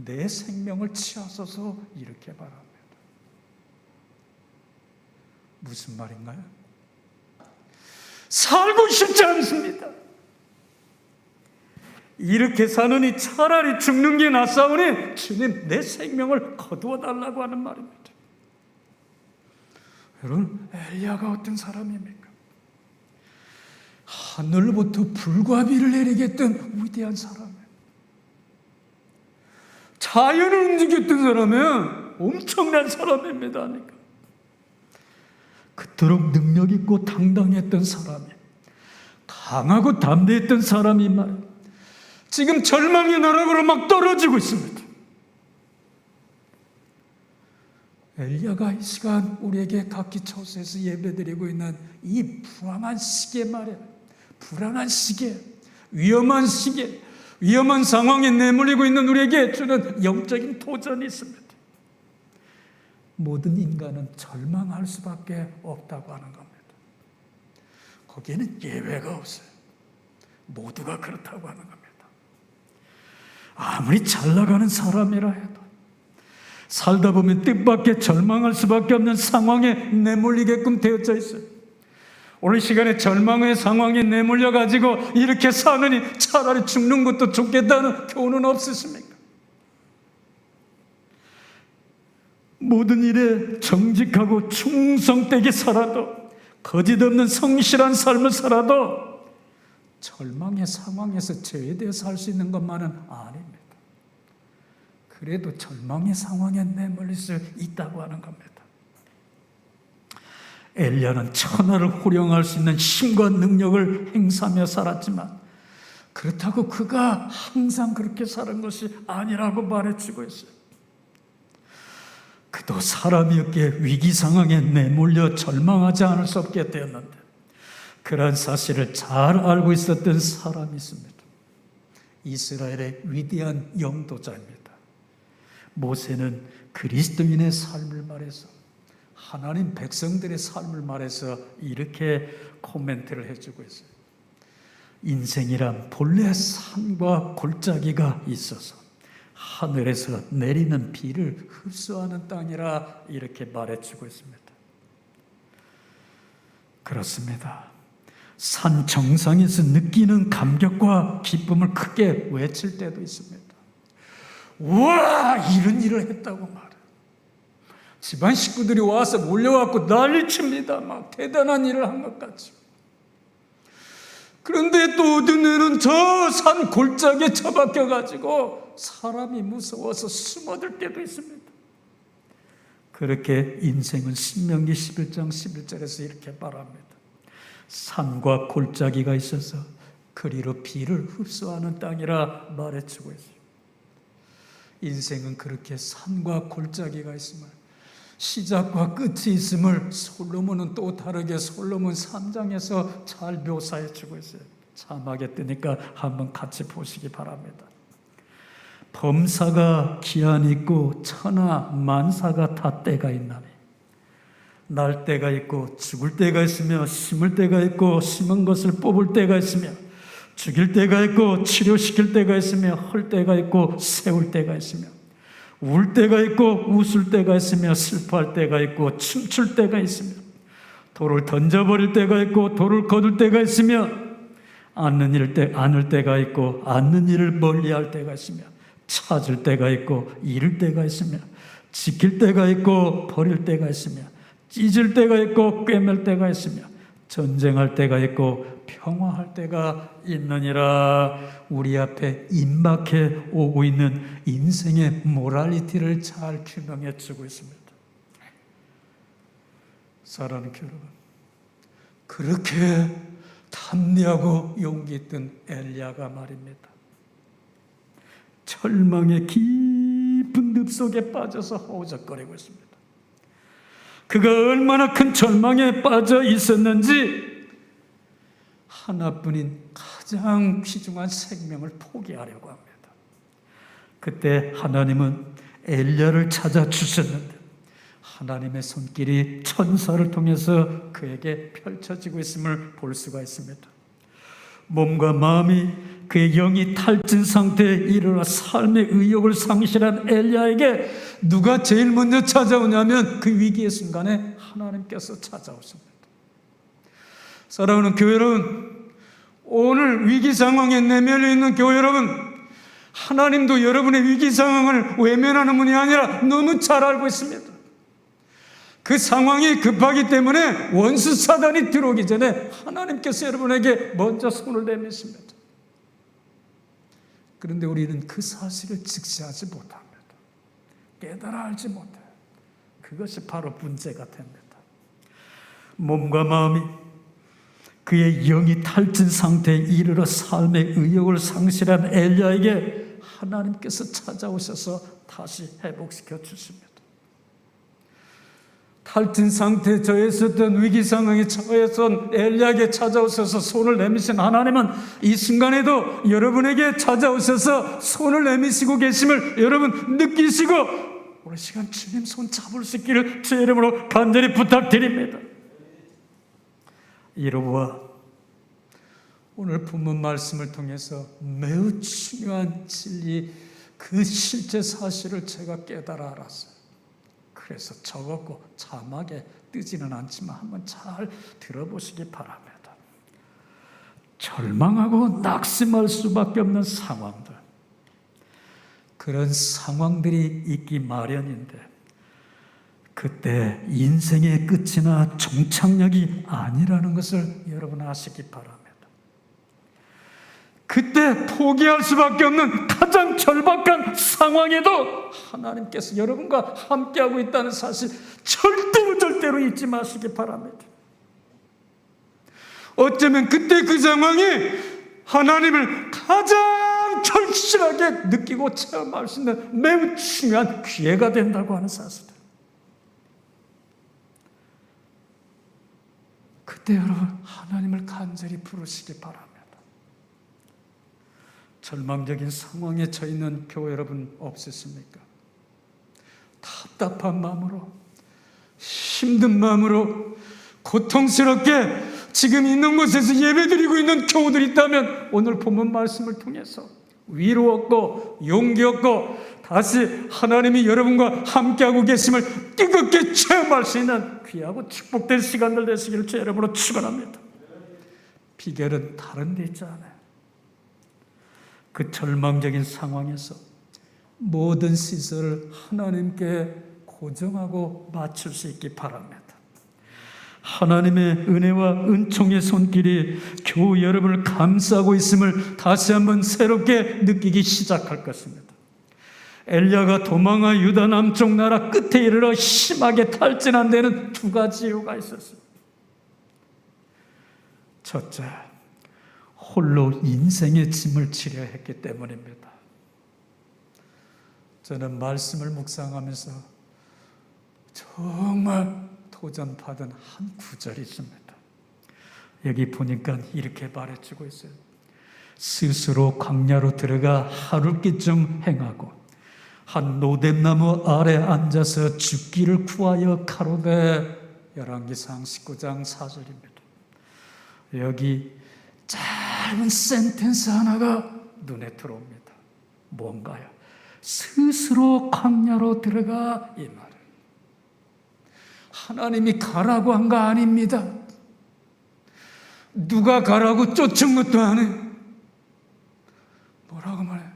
내 생명을 취하소서 이렇게 말합니다. 무슨 말인가요? 살고 싶지 않습니다. 이렇게 사느니 차라리 죽는 게 낫사오니 주님 내 생명을 거두어 달라고 하는 말입니다. 여러분, 엘리야가 어떤 사람입니까? 하늘부터 불과 비를 내리겠던 위대한 사람이에요. 자연을 움직였던 사람은 엄청난 사람입니다. 그러니까. 그토록 능력 있고 당당했던 사람이, 강하고 담대했던 사람이 말 지금 절망의 나락으로 막 떨어지고 있습니다. 엘리야가 이 시간 우리에게 각기 처소에서 예배드리고 있는 이 불안한 시기에 말이에요. 불안한 시기에, 위험한 시기에, 위험한 상황에 내몰리고 있는 우리에게 주는 영적인 도전이 있습니다. 모든 인간은 절망할 수밖에 없다고 하는 겁니다. 거기에는 예외가 없어요. 모두가 그렇다고 하는 겁니다. 아무리 잘 나가는 사람이라 해도 살다 보면 뜻밖의 절망할 수밖에 없는 상황에 내몰리게끔 되어져 있어요. 오늘 시간에 절망의 상황에 내몰려가지고 이렇게 사느니 차라리 죽는 것도 좋겠다는 교훈은 없으십니까? 모든 일에 정직하고 충성되게 살아도 거짓 없는 성실한 삶을 살아도 절망의 상황에서 제외되어 살 수 있는 것만은 아닙니다. 그래도 절망의 상황에 내몰릴 수 있다고 하는 겁니다. 엘리야는 천하를 호령할 수 있는 힘과 능력을 행사하며 살았지만 그렇다고 그가 항상 그렇게 사는 것이 아니라고 말해주고 있어요. 그도 사람이었기에 위기 상황에 내몰려 절망하지 않을 수 없게 되었는데 그러한 사실을 잘 알고 있었던 사람이 있습니다. 이스라엘의 위대한 영도자입니다. 모세는 그리스도인의 삶을 말해서 하나님 백성들의 삶을 말해서 이렇게 코멘트를 해주고 있어요. 인생이란 본래 산과 골짜기가 있어서 하늘에서 내리는 비를 흡수하는 땅이라 이렇게 말해주고 있습니다. 그렇습니다. 산 정상에서 느끼는 감격과 기쁨을 크게 외칠 때도 있습니다. 와, 이런 일을 했다고 말해. 집안 식구들이 와서 몰려와서 난리칩니다. 막 대단한 일을 한 것 같죠. 그런데 또 어떤 애는 저 산 골짜기에 처박혀가지고 사람이 무서워서 숨어들 때도 있습니다. 그렇게 인생은 신명기 11장 11절에서 이렇게 말합니다. 산과 골짜기가 있어서 그리로 비를 흡수하는 땅이라 말해주고 있어요. 인생은 그렇게 산과 골짜기가 있음을, 시작과 끝이 있음을 솔로몬은 또 다르게 솔로몬 3장에서 잘 묘사해 주고 있어요. 자막에 뜨니까 한번 같이 보시기 바랍니다. 범사가 기한이 있고 천하 만사가 다 때가 있나니 날 때가 있고 죽을 때가 있으며 심을 때가 있고 심은 것을 뽑을 때가 있으며 죽일 때가 있고 치료시킬 때가 있으며 헐 때가 있고 세울 때가 있으며 울 때가 있고 웃을 때가 있으며 슬퍼할 때가 있고 춤출 때가 있으며 돌을 던져버릴 때가 있고 돌을 거둘 때가 있으며 안을 때가 있고 않는 일을 멀리할 때가 있으며 찾을 때가 있고 잃을 때가 있으며 지킬 때가 있고 버릴 때가 있으며 찢을 때가 있고 꿰맬 때가 있으며 전쟁할 때가 있고 평화할 때가 있느니라. 우리 앞에 임박해 오고 있는 인생의 모랄리티를 잘 규명해 주고 있습니다. 사랑하는 여러분, 그렇게 탐내하고 용기 있던 엘리야가 말입니다. 절망의 깊은 늪 속에 빠져서 허우적거리고 있습니다. 그가 얼마나 큰 절망에 빠져 있었는지 하나뿐인 가장 귀중한 생명을 포기하려고 합니다. 그때 하나님은 엘리야를 찾아주셨는데 하나님의 손길이 천사를 통해서 그에게 펼쳐지고 있음을 볼 수가 있습니다. 몸과 마음이 그의 영이 탈진 상태에 이르러 삶의 의욕을 상실한 엘리야에게 누가 제일 먼저 찾아오냐면 그 위기의 순간에 하나님께서 찾아오십니다. 사랑하는 교회 여러분, 오늘 위기 상황에 내면에 있는 교회 여러분, 하나님도 여러분의 위기 상황을 외면하는 분이 아니라 너무 잘 알고 있습니다. 그 상황이 급하기 때문에 원수 사단이 들어오기 전에 하나님께서 여러분에게 먼저 손을 내미십니다. 그런데 우리는 그 사실을 직시하지 못합니다. 깨달아 알지 못해요. 그것이 바로 문제가 됩니다. 몸과 마음이 그의 영이 탈진 상태에 이르러 삶의 의욕을 상실한 엘리야에게 하나님께서 찾아오셔서 다시 회복시켜 주십니다. 탈진 상태에 처해 있었던 위기 상황에 처해선 엘리야에게 찾아오셔서 손을 내미신 하나님은 이 순간에도 여러분에게 찾아오셔서 손을 내미시고 계심을 여러분 느끼시고 오늘 시간 주님 손 잡을 수 있기를 주의 이름으로 간절히 부탁드립니다. 이로와 오늘 본문 말씀을 통해서 매우 중요한 진리, 그 실제 사실을 제가 깨달아 알았어요. 그래서 적었고 자막에 뜨지는 않지만 한번 잘 들어보시기 바랍니다. 절망하고 낙심할 수밖에 없는 상황들, 그런 상황들이 있기 마련인데 그때 인생의 끝이나 종착역이 아니라는 것을 여러분 아시기 바랍니다. 그때 포기할 수밖에 없는 가장 절박한 상황에도 하나님께서 여러분과 함께하고 있다는 사실 절대로 잊지 마시기 바랍니다. 어쩌면 그때 그 상황이 하나님을 가장 절실하게 느끼고 체험할 수 있는 매우 중요한 기회가 된다고 하는 사실입니다. 그때 여러분 하나님을 간절히 부르시기 바랍니다. 절망적인 상황에 처해 있는 교회 여러분 없으십니까? 답답한 마음으로, 힘든 마음으로, 고통스럽게 지금 있는 곳에서 예배드리고 있는 교우들이 있다면 오늘 본문 말씀을 통해서 위로 얻고 용기 얻고 다시 하나님이 여러분과 함께하고 계심을 뜨겁게 체험할 수 있는 귀하고 축복된 시간들 되시기를 주의 이름으로 축원합니다. 비결은 다른 데 있지 않아요. 그 절망적인 상황에서 모든 시설을 하나님께 고정하고 맞출 수 있기 바랍니다. 하나님의 은혜와 은총의 손길이 교우 여러분을 감싸고 있음을 다시 한번 새롭게 느끼기 시작할 것입니다. 엘리야가 도망하 유다 남쪽 나라 끝에 이르러 심하게 탈진한 데는 두 가지 이유가 있었습니다. 첫째, 홀로 인생의 짐을 지려 했기 때문입니다. 저는 말씀을 묵상하면서 정말 도전받은 한 구절이 있습니다. 여기 보니까 이렇게 말해주고 있어요. 스스로 광야로 들어가 하룻기쯤 행하고 한 노뎀나무 아래 앉아서 죽기를 구하여 가로되. 열왕기상 19장 4절입니다. 여기 짧은 센텐스 하나가 눈에 들어옵니다. 뭔가요? 스스로 광야로 들어가, 이 말은 하나님이 가라고 한 거 아닙니다. 누가 가라고 쫓은 것도 아니에요. 뭐라고 말해요?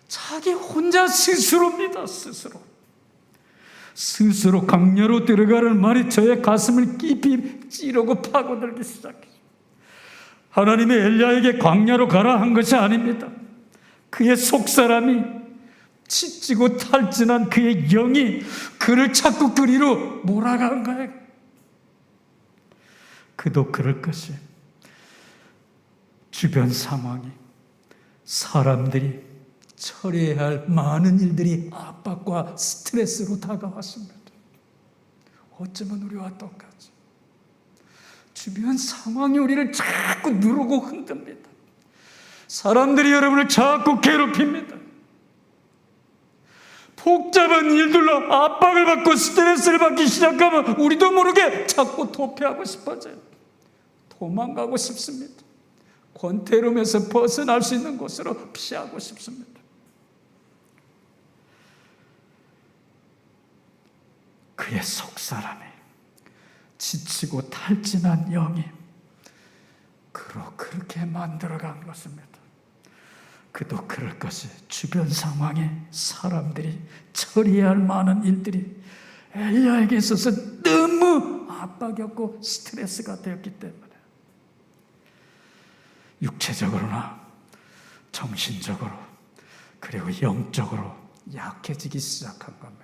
자기 혼자 스스로입니다. 스스로 광야로 들어가는 말이 저의 가슴을 깊이 찌르고 파고들기 시작해요. 하나님의 엘리야에게 광야로 가라 한 것이 아닙니다. 그의 속사람이 지치고 탈진한 그의 영이 그를 자꾸 그리로 몰아간 거예요. 그도 그럴 것이 주변 상황이, 사람들이 처리해야 할 많은 일들이 압박과 스트레스로 다가왔습니다. 어쩌면 우리와 똑같이 주변 상황이 우리를 자꾸 누르고 흔듭니다. 사람들이 여러분을 자꾸 괴롭힙니다. 복잡한 일들로 압박을 받고 스트레스를 받기 시작하면 우리도 모르게 자꾸 도피하고 싶어져요. 도망가고 싶습니다. 권태로움에서 벗어날 수 있는 곳으로 피하고 싶습니다. 그의 속사람이, 지치고 탈진한 영이 그로 그렇게 만들어간 것입니다. 그도 그럴 것이 주변 상황에 사람들이 처리해야 할 많은 일들이 엘리야에게 있어서 너무 압박이었고 스트레스가 되었기 때문에 육체적으로나 정신적으로 그리고 영적으로 약해지기 시작한 겁니다.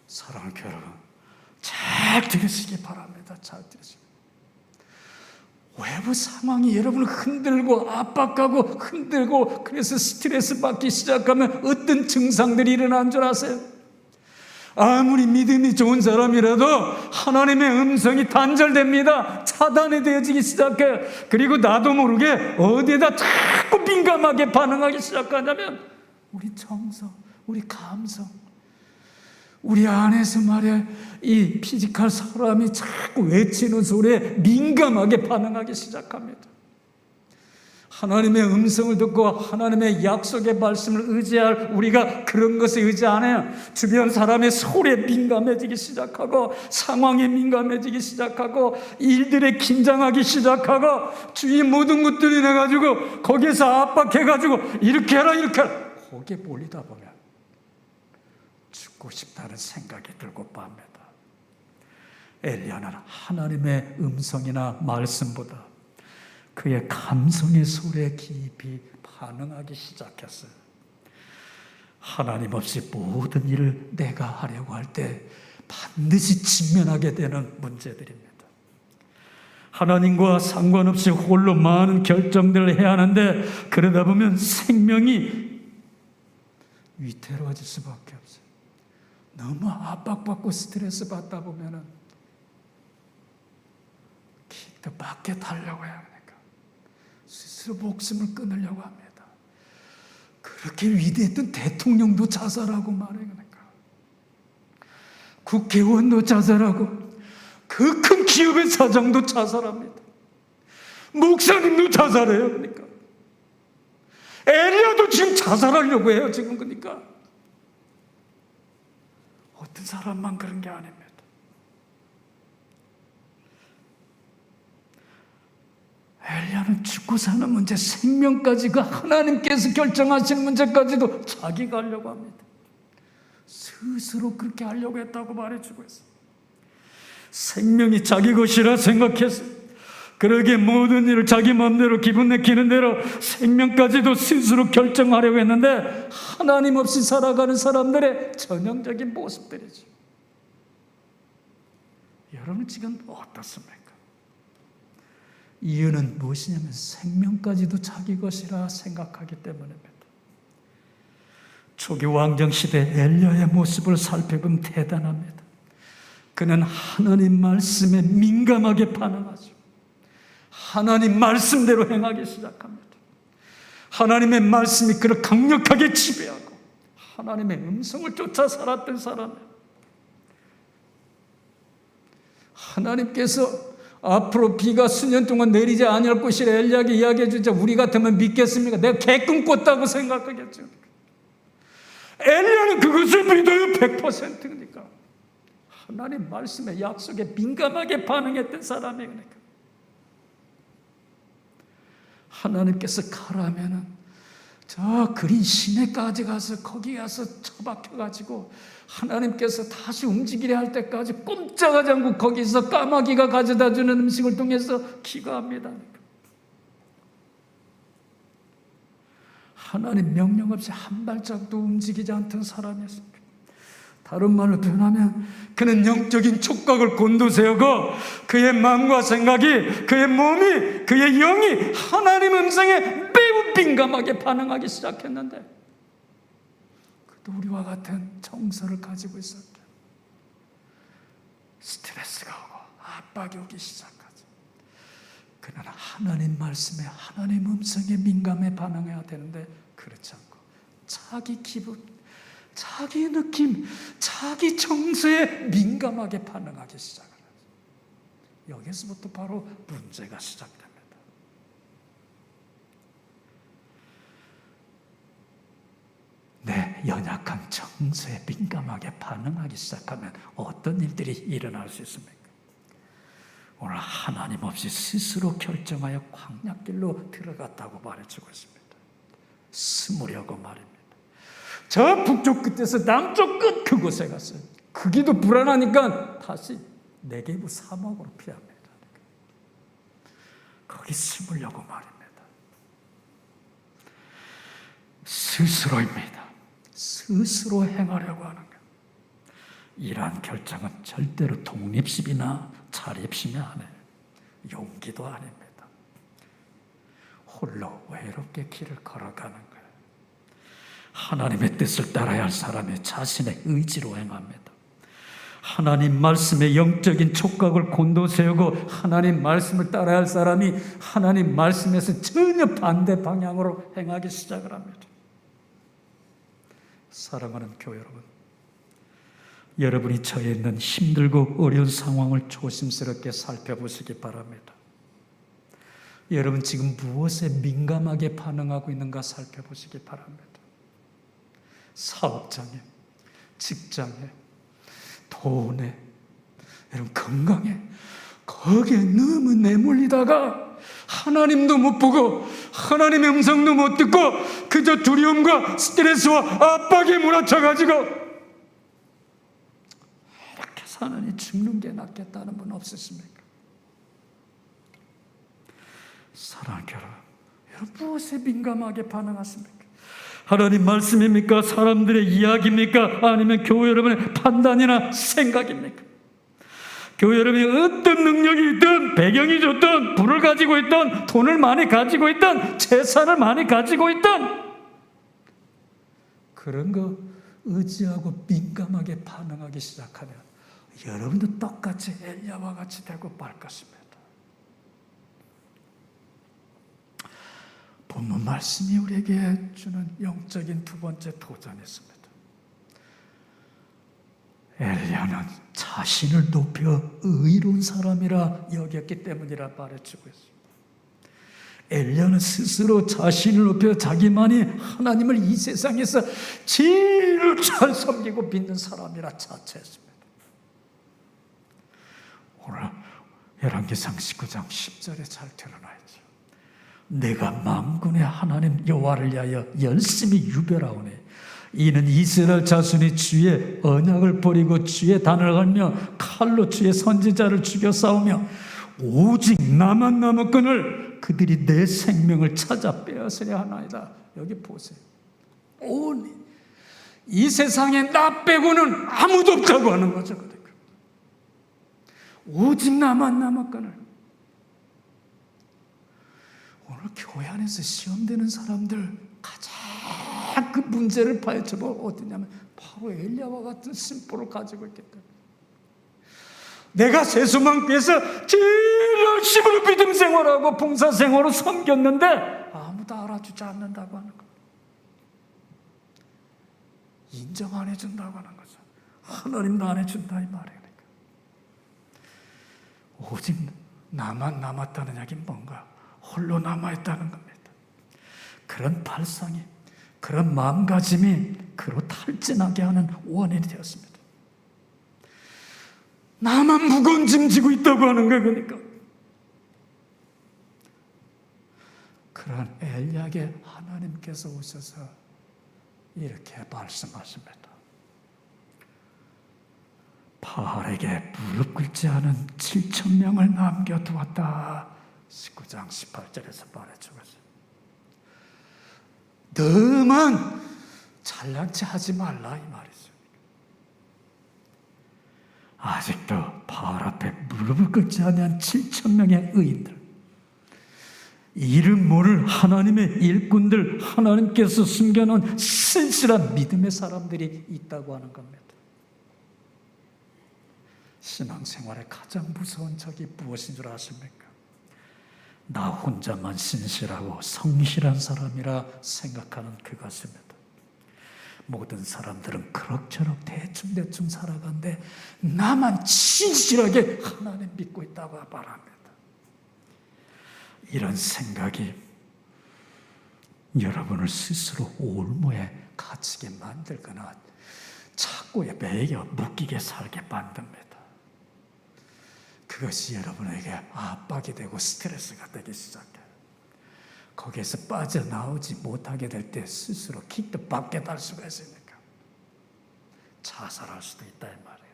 사랑하는 교회 여러분, 잘 들으시기 바랍니다. 잘 들으시기. 외부 상황이 여러분을 흔들고 압박하고 흔들고 그래서 스트레스 받기 시작하면 어떤 증상들이 일어나는 줄 아세요? 아무리 믿음이 좋은 사람이라도 하나님의 음성이 단절됩니다. 차단이 되어지기 시작해요. 그리고 나도 모르게 어디에다 자꾸 민감하게 반응하기 시작하냐면 우리 정서, 우리 감성, 우리 안에서 말이야 이 피지컬 사람이 자꾸 외치는 소리에 민감하게 반응하기 시작합니다. 하나님의 음성을 듣고 하나님의 약속의 말씀을 의지할 우리가 그런 것에 의지 안 해요. 주변 사람의 소리에 민감해지기 시작하고 상황에 민감해지기 시작하고 일들에 긴장하기 시작하고 주위 모든 것들이 내가지고 거기에서 압박해가지고 이렇게 해라 이렇게 해라. 거기에 몰리다 보면 죽고 싶다는 생각이 들고 맙니다. 엘리야는 하나님의 음성이나 말씀보다 그의 감성의 소리에 깊이 반응하기 시작했어요. 하나님 없이 모든 일을 내가 하려고 할 때 반드시 직면하게 되는 문제들입니다. 하나님과 상관없이 홀로 많은 결정들을 해야 하는데 그러다 보면 생명이 위태로워질 수밖에 없어요. 너무 압박받고 스트레스 받다 보면은 더 밖에 달려고 해야 하니까 스스로 목숨을 끊으려고 합니다. 그렇게 위대했던 대통령도 자살하고 말해요. 그러니까 국회의원도 자살하고 그 큰 기업의 사장도 자살합니다. 목사님도 자살해요. 그러니까 엘리야도 지금 자살하려고 해요. 지금 그러니까 어떤 사람만 그런 게 아닙니다. 엘리야는 죽고 사는 문제, 생명까지 그 하나님께서 결정하시는 문제까지도 자기가 하려고 합니다. 스스로 그렇게 하려고 했다고 말해주고 있어요. 생명이 자기 것이라 생각했어요. 그러기에 모든 일을 자기 마음대로 기분 내키는 대로 생명까지도 스스로 결정하려고 했는데 하나님 없이 살아가는 사람들의 전형적인 모습들이죠. 여러분 지금 어떻습니까? 이유는 무엇이냐면 생명까지도 자기 것이라 생각하기 때문입니다. 초기 왕정시대 엘리야의 모습을 살펴보면 대단합니다. 그는 하나님 말씀에 민감하게 반응하죠. 하나님 말씀대로 행하기 시작합니다. 하나님의 말씀이 그를 강력하게 지배하고 하나님의 음성을 쫓아 살았던 사람이에요. 하나님께서 앞으로 비가 수년 동안 내리지 아니할 것이라 엘리야에게 이야기해 주자 우리 같으면 믿겠습니까? 내가 개꿈 꿨다고 생각하겠죠. 엘리야는 그것을 믿어요. 100%니까. 하나님 말씀의 약속에 민감하게 반응했던 사람이에요. 그러니까. 하나님께서 가라면은 저 그린 시내까지 가서 거기 가서 처박혀가지고 하나님께서 다시 움직이려 할 때까지 꼼짝하지 않고 거기서 까마귀가 가져다 주는 음식을 통해서 기거합니다. 하나님 명령 없이 한 발짝도 움직이지 않던 사람이었습니다. 다른 말로 표현하면 그는 영적인 촉각을 곤두세우고 그의 마음과 생각이, 그의 몸이, 그의 영이 하나님 음성에 매우 민감하게 반응하기 시작했는데 그도 우리와 같은 정서를 가지고 있었죠. 스트레스가 오고 압박이 오기 시작하죠. 그는 하나님 말씀에, 하나님 음성에 민감해 반응해야 되는데 그렇지 않고 자기 기분, 자기 느낌, 자기 정서에 민감하게 반응하기 시작합니다. 여기서부터 바로 문제가 시작됩니다. 내 연약한 정서에 민감하게 반응하기 시작하면 어떤 일들이 일어날 수 있습니까? 오늘 하나님 없이 스스로 결정하여 광야길로 들어갔다고 말해주고 있습니다. 숨으려고 말입니다. 저 북쪽 끝에서 남쪽 끝 그곳에 갔어요. 거기도 불안하니까 다시 네게부 사막으로 피합니다. 거기 숨으려고 말입니다. 스스로입니다. 스스로 행하려고 하는 것. 이러한 결정은 절대로 독립심이나 자립심이 아니에요. 용기도 아닙니다. 홀로 외롭게 길을 걸어가는 거예요. 하나님의 뜻을 따라야 할 사람이 자신의 의지로 행합니다. 하나님 말씀의 영적인 촉각을 곤두세우고 하나님 말씀을 따라야 할 사람이 하나님 말씀에서 전혀 반대 방향으로 행하기 시작을 합니다. 사랑하는 교회 여러분, 여러분이 처해 있는 힘들고 어려운 상황을 조심스럽게 살펴보시기 바랍니다. 여러분 지금 무엇에 민감하게 반응하고 있는가 살펴보시기 바랍니다. 사업장에, 직장에, 돈에, 여러분 건강에, 거기에 너무 내몰리다가 하나님도 못 보고 하나님의 음성도 못 듣고 그저 두려움과 스트레스와 압박에 몰아쳐가지고 이렇게 사느니 죽는 게 낫겠다는 분 없으십니까? 사랑하는 여러분, 무엇에 민감하게 반응하십니까? 하나님 말씀입니까? 사람들의 이야기입니까? 아니면 교회 여러분의 판단이나 생각입니까? 교회 여러분이 어떤 능력이 있든 배경이 좋든 부를 가지고 있든 돈을 많이 가지고 있든 재산을 많이 가지고 있든 그런 거 의지하고 민감하게 반응하기 시작하면 여러분도 똑같이 엘리야와 같이 되고 말 것입니다. 본문 말씀이 우리에게 주는 영적인 두 번째 도전이 있습니다. 엘리야는 자신을 높여 의로운 사람이라 여겼기 때문이라 말해주고 있습니다. 엘리야는 스스로 자신을 높여 자기만이 하나님을 이 세상에서 제일 잘 섬기고 믿는 사람이라 자처했습니다. 오늘 열왕기상 19장 10절에 잘 드러나 있죠. 내가 만군의 하나님 여호와를 위하여 열심히 유별하오니 이는 이스라엘 자손이 주의 언약을 버리고 주의 단을 걸며 칼로 주의 선지자를 죽여 싸우며 오직 나만 남았거늘 그들이 내 생명을 찾아 빼앗으려 하나이다. 여기 보세요. 온 이 세상에 나 빼고는 아무도 없다고 하는 거죠. 오직 나만 남았거늘. 오늘 교회 안에서 시험되는 사람들 가장 그 문제를 파헤쳐보고 어디냐면 바로 엘리야와 같은 심보를 가지고 있겠다. 내가 세수만교에서 제일 열심히 믿음 생활하고 봉사 생활을 섬겼는데 아무도 알아주지 않는다고 하는 거. 인정 안 해준다고 하는 거죠. 하나님도 안 해준다 이 말이에요. 오직 나만 남았다는 얘기는 뭔가? 홀로 남아있다는 겁니다. 그런 발상이, 그런 마음가짐이 그로 탈진하게 하는 원인이 되었습니다. 나만 무거운 짐 지고 있다고 하는 거예요. 그러니까 그런 엘리야에게 하나님께서 오셔서 이렇게 말씀하십니다. 바알에게 무릎 꿇지 않은 7,000명을 남겨두었다. 19장 18절에서 말해주고 있어요. 너만 잘난 체 하지 말라 이 말이죠. 아직도 바알 앞에 무릎을 꿇지 않은 7,000명의 의인들, 이름 모를 하나님의 일꾼들, 하나님께서 숨겨놓은 신실한 믿음의 사람들이 있다고 하는 겁니다. 신앙생활의 가장 무서운 적이 무엇인 줄 아십니까? 나 혼자만 신실하고 성실한 사람이라 생각하는 그것입니다. 모든 사람들은 그럭저럭 대충대충 살아가는데 나만 진실하게 하나님 믿고 있다고 말합니다. 이런 생각이 여러분을 스스로 올무에 갇히게 만들거나 착고에 매여 묶이게 살게 만듭니다. 그것이 여러분에게 압박이 되고 스트레스가 되기 시작해요. 거기에서 빠져나오지 못하게 될 때 스스로 기도 밖에 달 수가 있으니까 자살할 수도 있다 이 말이에요.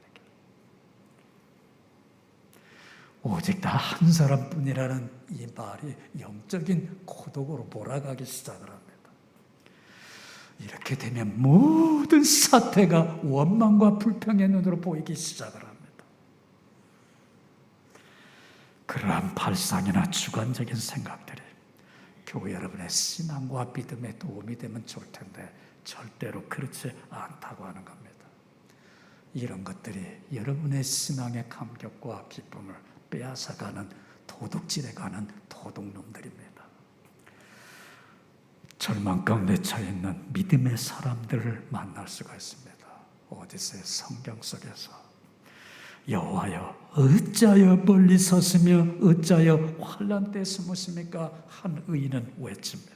오직 다 한 사람뿐이라는 이 말이 영적인 고독으로 몰아가기 시작을 합니다. 이렇게 되면 모든 사태가 원망과 불평의 눈으로 보이기 시작을 합니다. 그러한 발상이나 주관적인 생각들이 교회 여러분의 신앙과 믿음에 도움이 되면 좋을 텐데 절대로 그렇지 않다고 하는 겁니다. 이런 것들이 여러분의 신앙의 감격과 기쁨을 빼앗아가는 도둑질에 가는 도둑놈들입니다. 절망 가운데 처해 있는 믿음의 사람들을 만날 수가 있습니다. 어디서요? 성경 속에서. 여호와여 어찌하여 멀리 서시며 어찌하여 환난 때 숨으십니까? 한 의인은 외칩니다.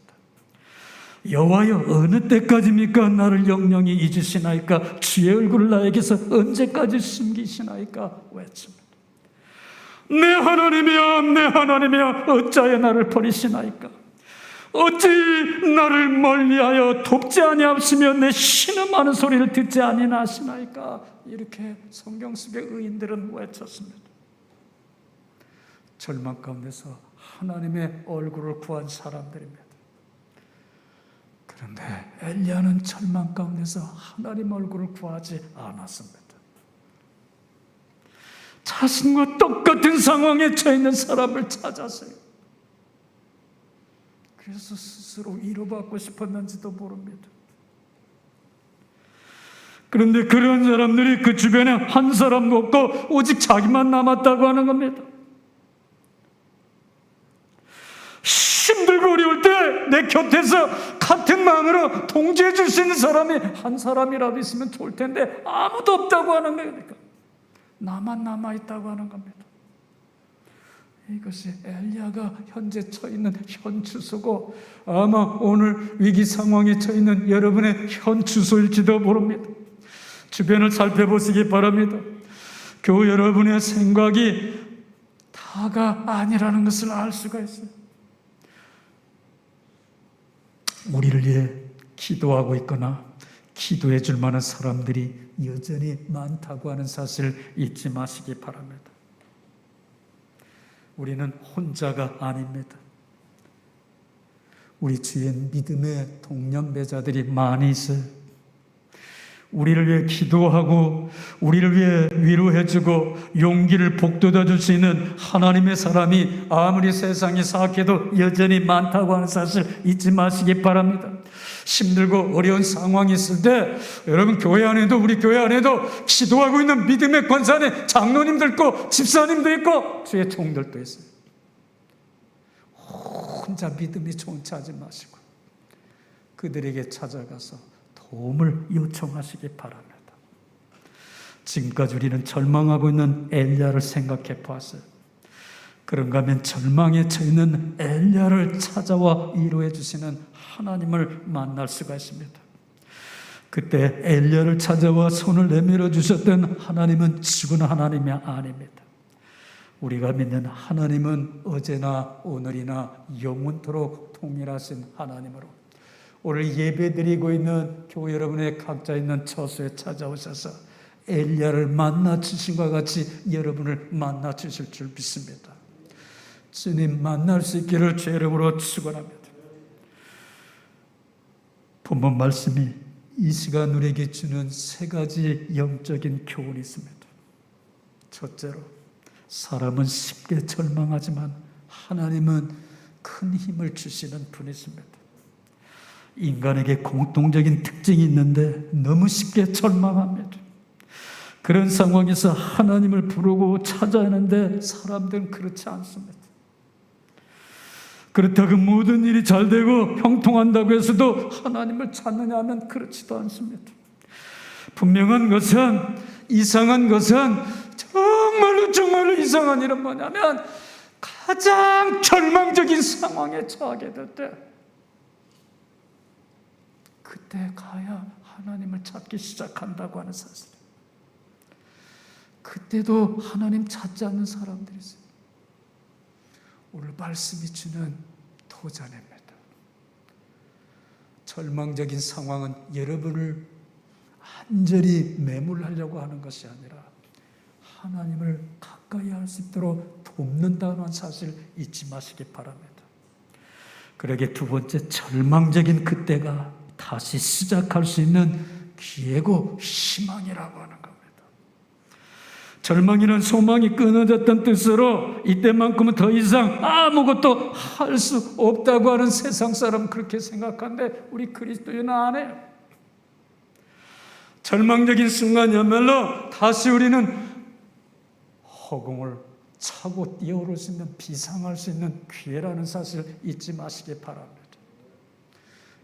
여호와여 어느 때까지입니까? 나를 영영히 잊으시나이까? 주의 얼굴을 나에게서 언제까지 숨기시나이까? 외칩니다. 내 하나님이여 내 하나님이여 어찌하여 나를 버리시나이까? 어찌 나를 멀리하여 돕지 아니하시며 내 신음하는 소리를 듣지 아니하시나이까? 이렇게 성경 속의 의인들은 외쳤습니다. 절망 가운데서 하나님의 얼굴을 구한 사람들입니다. 그런데 엘리야는 절망 가운데서 하나님 얼굴을 구하지 않았습니다. 자신과 똑같은 상황에 처해 있는 사람을 찾았어요. 그래서 스스로 위로받고 싶었는지도 모릅니다. 그런데 그런 사람들이 그 주변에 한 사람도 없고 오직 자기만 남았다고 하는 겁니다. 힘들고 어려울 때 내 곁에서 같은 마음으로 동조해 줄 수 있는 사람이 한 사람이라도 있으면 좋을 텐데 아무도 없다고 하는 거니까 나만 남아있다고 하는 겁니다. 이것이 엘리야가 현재 처해 있는 현 주소고 아마 오늘 위기 상황에 처해 있는 여러분의 현 주소일지도 모릅니다. 주변을 살펴보시기 바랍니다. 교회 여러분의 생각이 다가 아니라는 것을 알 수가 있어요. 우리를 위해 기도하고 있거나 기도해 줄 만한 사람들이 여전히 많다고 하는 사실 잊지 마시기 바랍니다. 우리는 혼자가 아닙니다. 우리 주위에 믿음의 동년배자들이 많이 있어요. 우리를 위해 기도하고 우리를 위해 위로해주고 용기를 북돋아 줄 수 있는 하나님의 사람이 아무리 세상이 사악해도 여전히 많다고 하는 사실 잊지 마시기 바랍니다. 힘들고 어려운 상황이 있을 때 여러분 교회 안에도 우리 교회 안에도 기도하고 있는 믿음의 권사 안에 장로님도 있고 집사님도 있고 주의 종들도 있어요. 혼자 믿음이 좋은 체 하지 마시고 그들에게 찾아가서 도움을 요청하시기 바랍니다. 지금까지 우리는 절망하고 있는 엘리야를 생각해 보았어요. 그런가 하면 절망에 처해 있는 엘리야를 찾아와 위로해 주시는 하나님을 만날 수가 있습니다. 그때 엘리야를 찾아와 손을 내밀어 주셨던 하나님은 죽은 하나님이 아닙니다. 우리가 믿는 하나님은 어제나 오늘이나 영원토록 동일하신 하나님으로 오늘 예배드리고 있는 교회 여러분의 각자 있는 처소에 찾아오셔서 엘리야를 만나 주신과 같이 여러분을 만나 주실 줄 믿습니다. 주님 만날 수 있기를 주의 이름으로 축원합니다. 본문 말씀이 이 시간 우리에게 주는 세 가지 영적인 교훈이 있습니다. 첫째로 사람은 쉽게 절망하지만 하나님은 큰 힘을 주시는 분이십니다. 인간에게 공통적인 특징이 있는데 너무 쉽게 절망합니다. 그런 상황에서 하나님을 부르고 찾아야 하는데 사람들은 그렇지 않습니다. 그렇다고 모든 일이 잘 되고 형통한다고 해서도 하나님을 찾느냐 하면 그렇지도 않습니다. 분명한 것은 이상한 것은 정말로 이상한 일은 뭐냐면 가장 절망적인 상황에 처하게 될 때 그때 가야 하나님을 찾기 시작한다고 하는 사실. 그때도 하나님 찾지 않는 사람들이 있어요. 오늘 말씀이 주는 도전입니다. 절망적인 상황은 여러분을 간절히 매몰하려고 하는 것이 아니라 하나님을 가까이 할 수 있도록 돕는다는 사실 잊지 마시기 바랍니다. 그러게 두 번째, 절망적인 그때가 다시 시작할 수 있는 기회고 희망이라고 하는 겁니다. 절망이란 소망이 끊어졌던 뜻으로 이때만큼은 더 이상 아무것도 할 수 없다고 하는 세상 사람 그렇게 생각하는데 우리 그리스도인은 안 해요. 절망적인 순간이야말로 다시 우리는 허공을 차고 뛰어오를 수 있는 비상할 수 있는 기회라는 사실 잊지 마시기 바랍니다.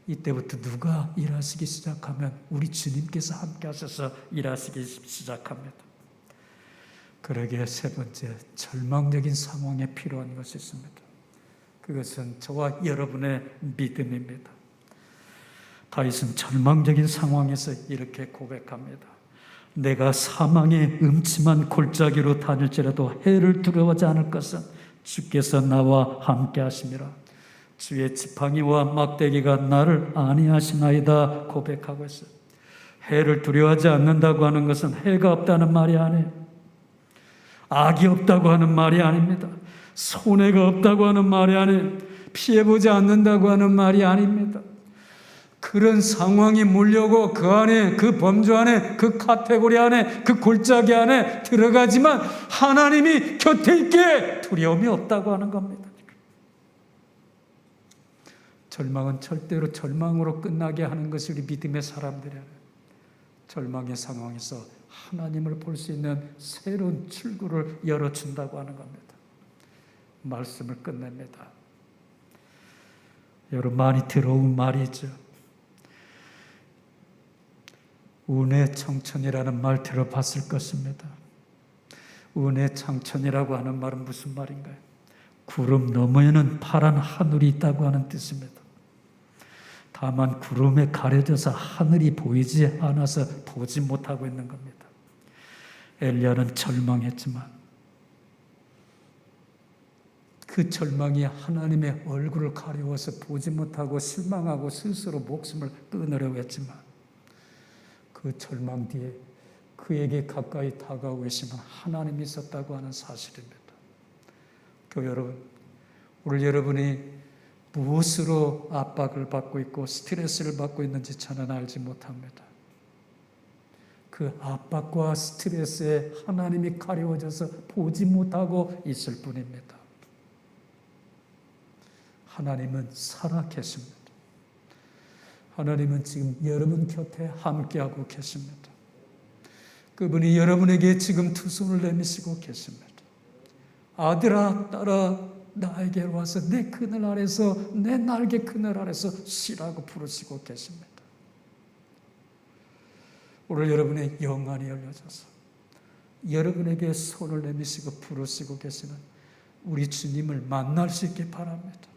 이때부터 누가 일하시기 시작하면 우리 주님께서 함께 하셔서 일하시기 시작합니다. 그러기에 세 번째, 절망적인 상황에 필요한 것이 있습니다. 그것은 저와 여러분의 믿음입니다. 다윗은 절망적인 상황에서 이렇게 고백합니다. 내가 사망의 음침한 골짜기로 다닐지라도 해를 두려워하지 않을 것은 주께서 나와 함께 하심이라. 주의 지팡이와 막대기가 나를 안위하시나이다 고백하고 있어요. 해를 두려워하지 않는다고 하는 것은 해가 없다는 말이 아니에요. 악이 없다고 하는 말이 아닙니다. 손해가 없다고 하는 말이 아니에요. 피해보지 않는다고 하는 말이 아닙니다. 그런 상황이 몰려오고 그 안에, 그 범주 안에, 그 카테고리 안에, 그 골짜기 안에 들어가지만 하나님이 곁에 있기에 두려움이 없다고 하는 겁니다. 절망은 절대로 절망으로 끝나게 하는 것이 우리 믿음의 사람들이에요. 절망의 상황에서 하나님을 볼 수 있는 새로운 출구를 열어준다고 하는 겁니다. 말씀을 끝냅니다. 여러분 많이 들어온 말이죠. 운의 청천이라는 말 들어봤을 것입니다. 운의 청천이라고 하는 말은 무슨 말인가요? 구름 너머에는 파란 하늘이 있다고 하는 뜻입니다. 다만 구름에 가려져서 하늘이 보이지 않아서 보지 못하고 있는 겁니다. 엘리야는 절망했지만 그 절망이 하나님의 얼굴을 가리워서 보지 못하고 실망하고 스스로 목숨을 끊으려고 했지만 그 절망 뒤에 그에게 가까이 다가오고 계시는 하나님이 있었다고 하는 사실입니다. 교회 여러분, 오늘 여러분이 무엇으로 압박을 받고 있고 스트레스를 받고 있는지 저는 알지 못합니다. 그 압박과 스트레스에 하나님이 가려워져서 보지 못하고 있을 뿐입니다. 하나님은 살아 계십니다. 하나님은 지금 여러분 곁에 함께하고 계십니다. 그분이 여러분에게 지금 두 손을 내미시고 계십니다. 아들아, 딸아, 나에게 와서 내 그늘 아래서, 내 날개 그늘 아래서 쉬라고 부르시고 계십니다. 오늘 여러분의 영안이 열려져서 여러분에게 손을 내미시고 부르시고 계시는 우리 주님을 만날 수 있게 바랍니다.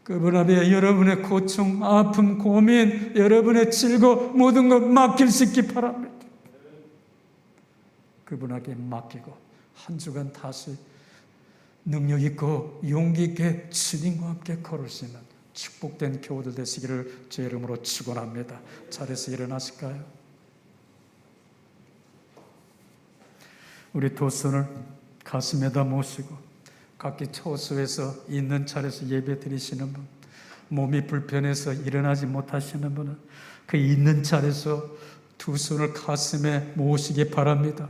그분 앞에 여러분의 고충, 아픔, 고민, 여러분의 즐거움 모든 것 맡길 수 있게 바랍니다. 그분에게 맡기고 한 주간 다시 능력 있고 용기 있게 주님과 함께 걸을 수 있는 축복된 교우들 되시기를 주 이름으로 축원합니다. 자리에서 일어나실까요? 우리 두 손을 가슴에다 모시고 각기 처소에서 있는 자리에서 예배 드리시는 분, 몸이 불편해서 일어나지 못하시는 분은 그 있는 자리에서 두 손을 가슴에 모으시기 바랍니다.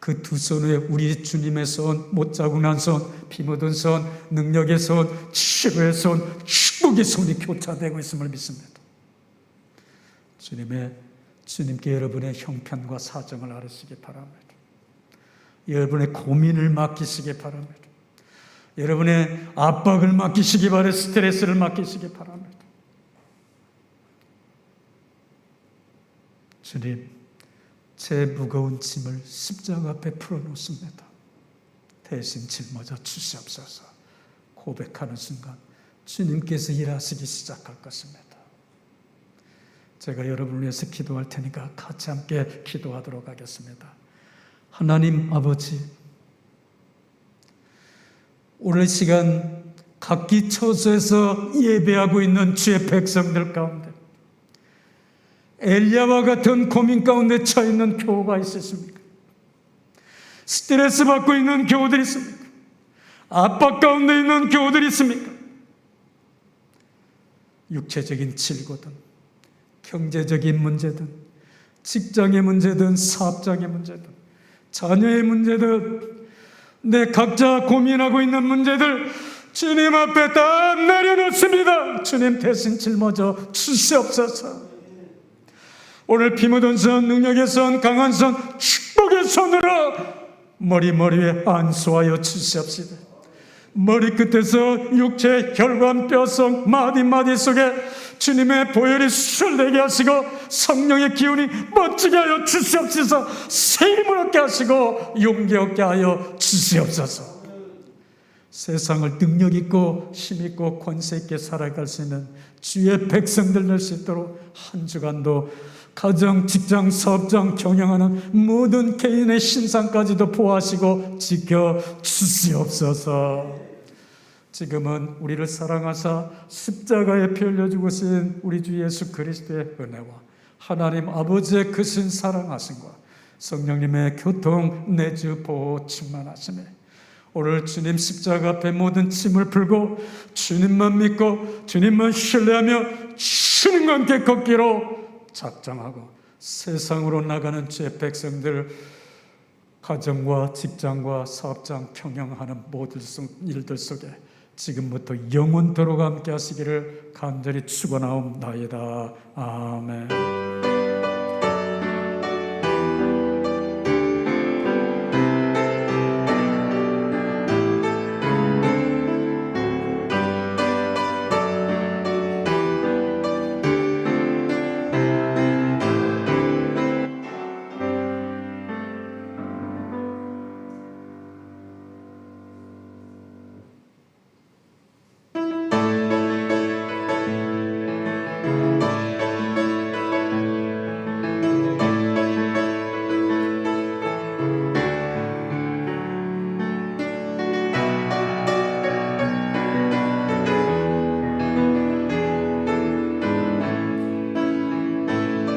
그 두 손 위에 우리 주님의 손, 못자국 난 손, 피 묻은 손, 능력의 손, 치료의 손, 축복의 손이 교차되고 있음을 믿습니다. 주님께 여러분의 형편과 사정을 알으시기 바랍니다. 여러분의 고민을 맡기시기 바랍니다. 여러분의 압박을 맡기시기 바랍니다. 스트레스를 맡기시기 바랍니다. 주님, 제 무거운 짐을 십자가 앞에 풀어놓습니다. 대신 짊어져 주시옵소서. 고백하는 순간 주님께서 일하시기 시작할 것입니다. 제가 여러분을 위해서 기도할 테니까 같이 함께 기도하도록 하겠습니다. 하나님 아버지, 오늘 시간 각기 처소에서 예배하고 있는 주의 백성들 가운데 엘리야와 같은 고민 가운데 처해 있는 교우가 있으십니까? 스트레스 받고 있는 교우들이 있습니까? 압박 가운데 있는 교우들이 있습니까? 육체적인 질고든 경제적인 문제든 직장의 문제든 사업장의 문제든 자녀의 문제든 내 각자 고민하고 있는 문제들 주님 앞에 다 내려놓습니다. 주님 대신 짊어져 주시옵소서. 오늘 피 묻은 손, 능력의 손, 강한 손, 축복의 손으로 머리에 안수하여 주시옵시다. 머리끝에서 육체, 혈관, 뼈속, 마디마디 속에 주님의 보혈이 수술되게 하시고 성령의 기운이 멋지게 하여 주시옵소서. 새 힘을 얻게 하시고 용기 얻게 하여 주시옵소서. 세상을 능력 있고 힘 있고 권세 있게 살아갈 수 있는 주의 백성들 될 수 있도록 한 주간도 가정, 직장, 사업장 경영하는 모든 개인의 신상까지도 보호하시고 지켜 주시옵소서. 지금은 우리를 사랑하사 십자가에 피 흘려 죽으신 우리 주 예수 그리스도의 은혜와 하나님 아버지의 크신 사랑하심과 성령님의 교통 내주 보호 충만하심에 오늘 주님 십자가 앞에 모든 짐을 풀고 주님만 믿고 주님만 신뢰하며 주님과 함께 걷기로 작정하고 세상으로 나가는 주의 백성들 가정과 직장과 사업장 경영하는 모든 일들 속에 지금부터 영원토록 함께 하시기를 간절히 축원하옵나이다. 아멘.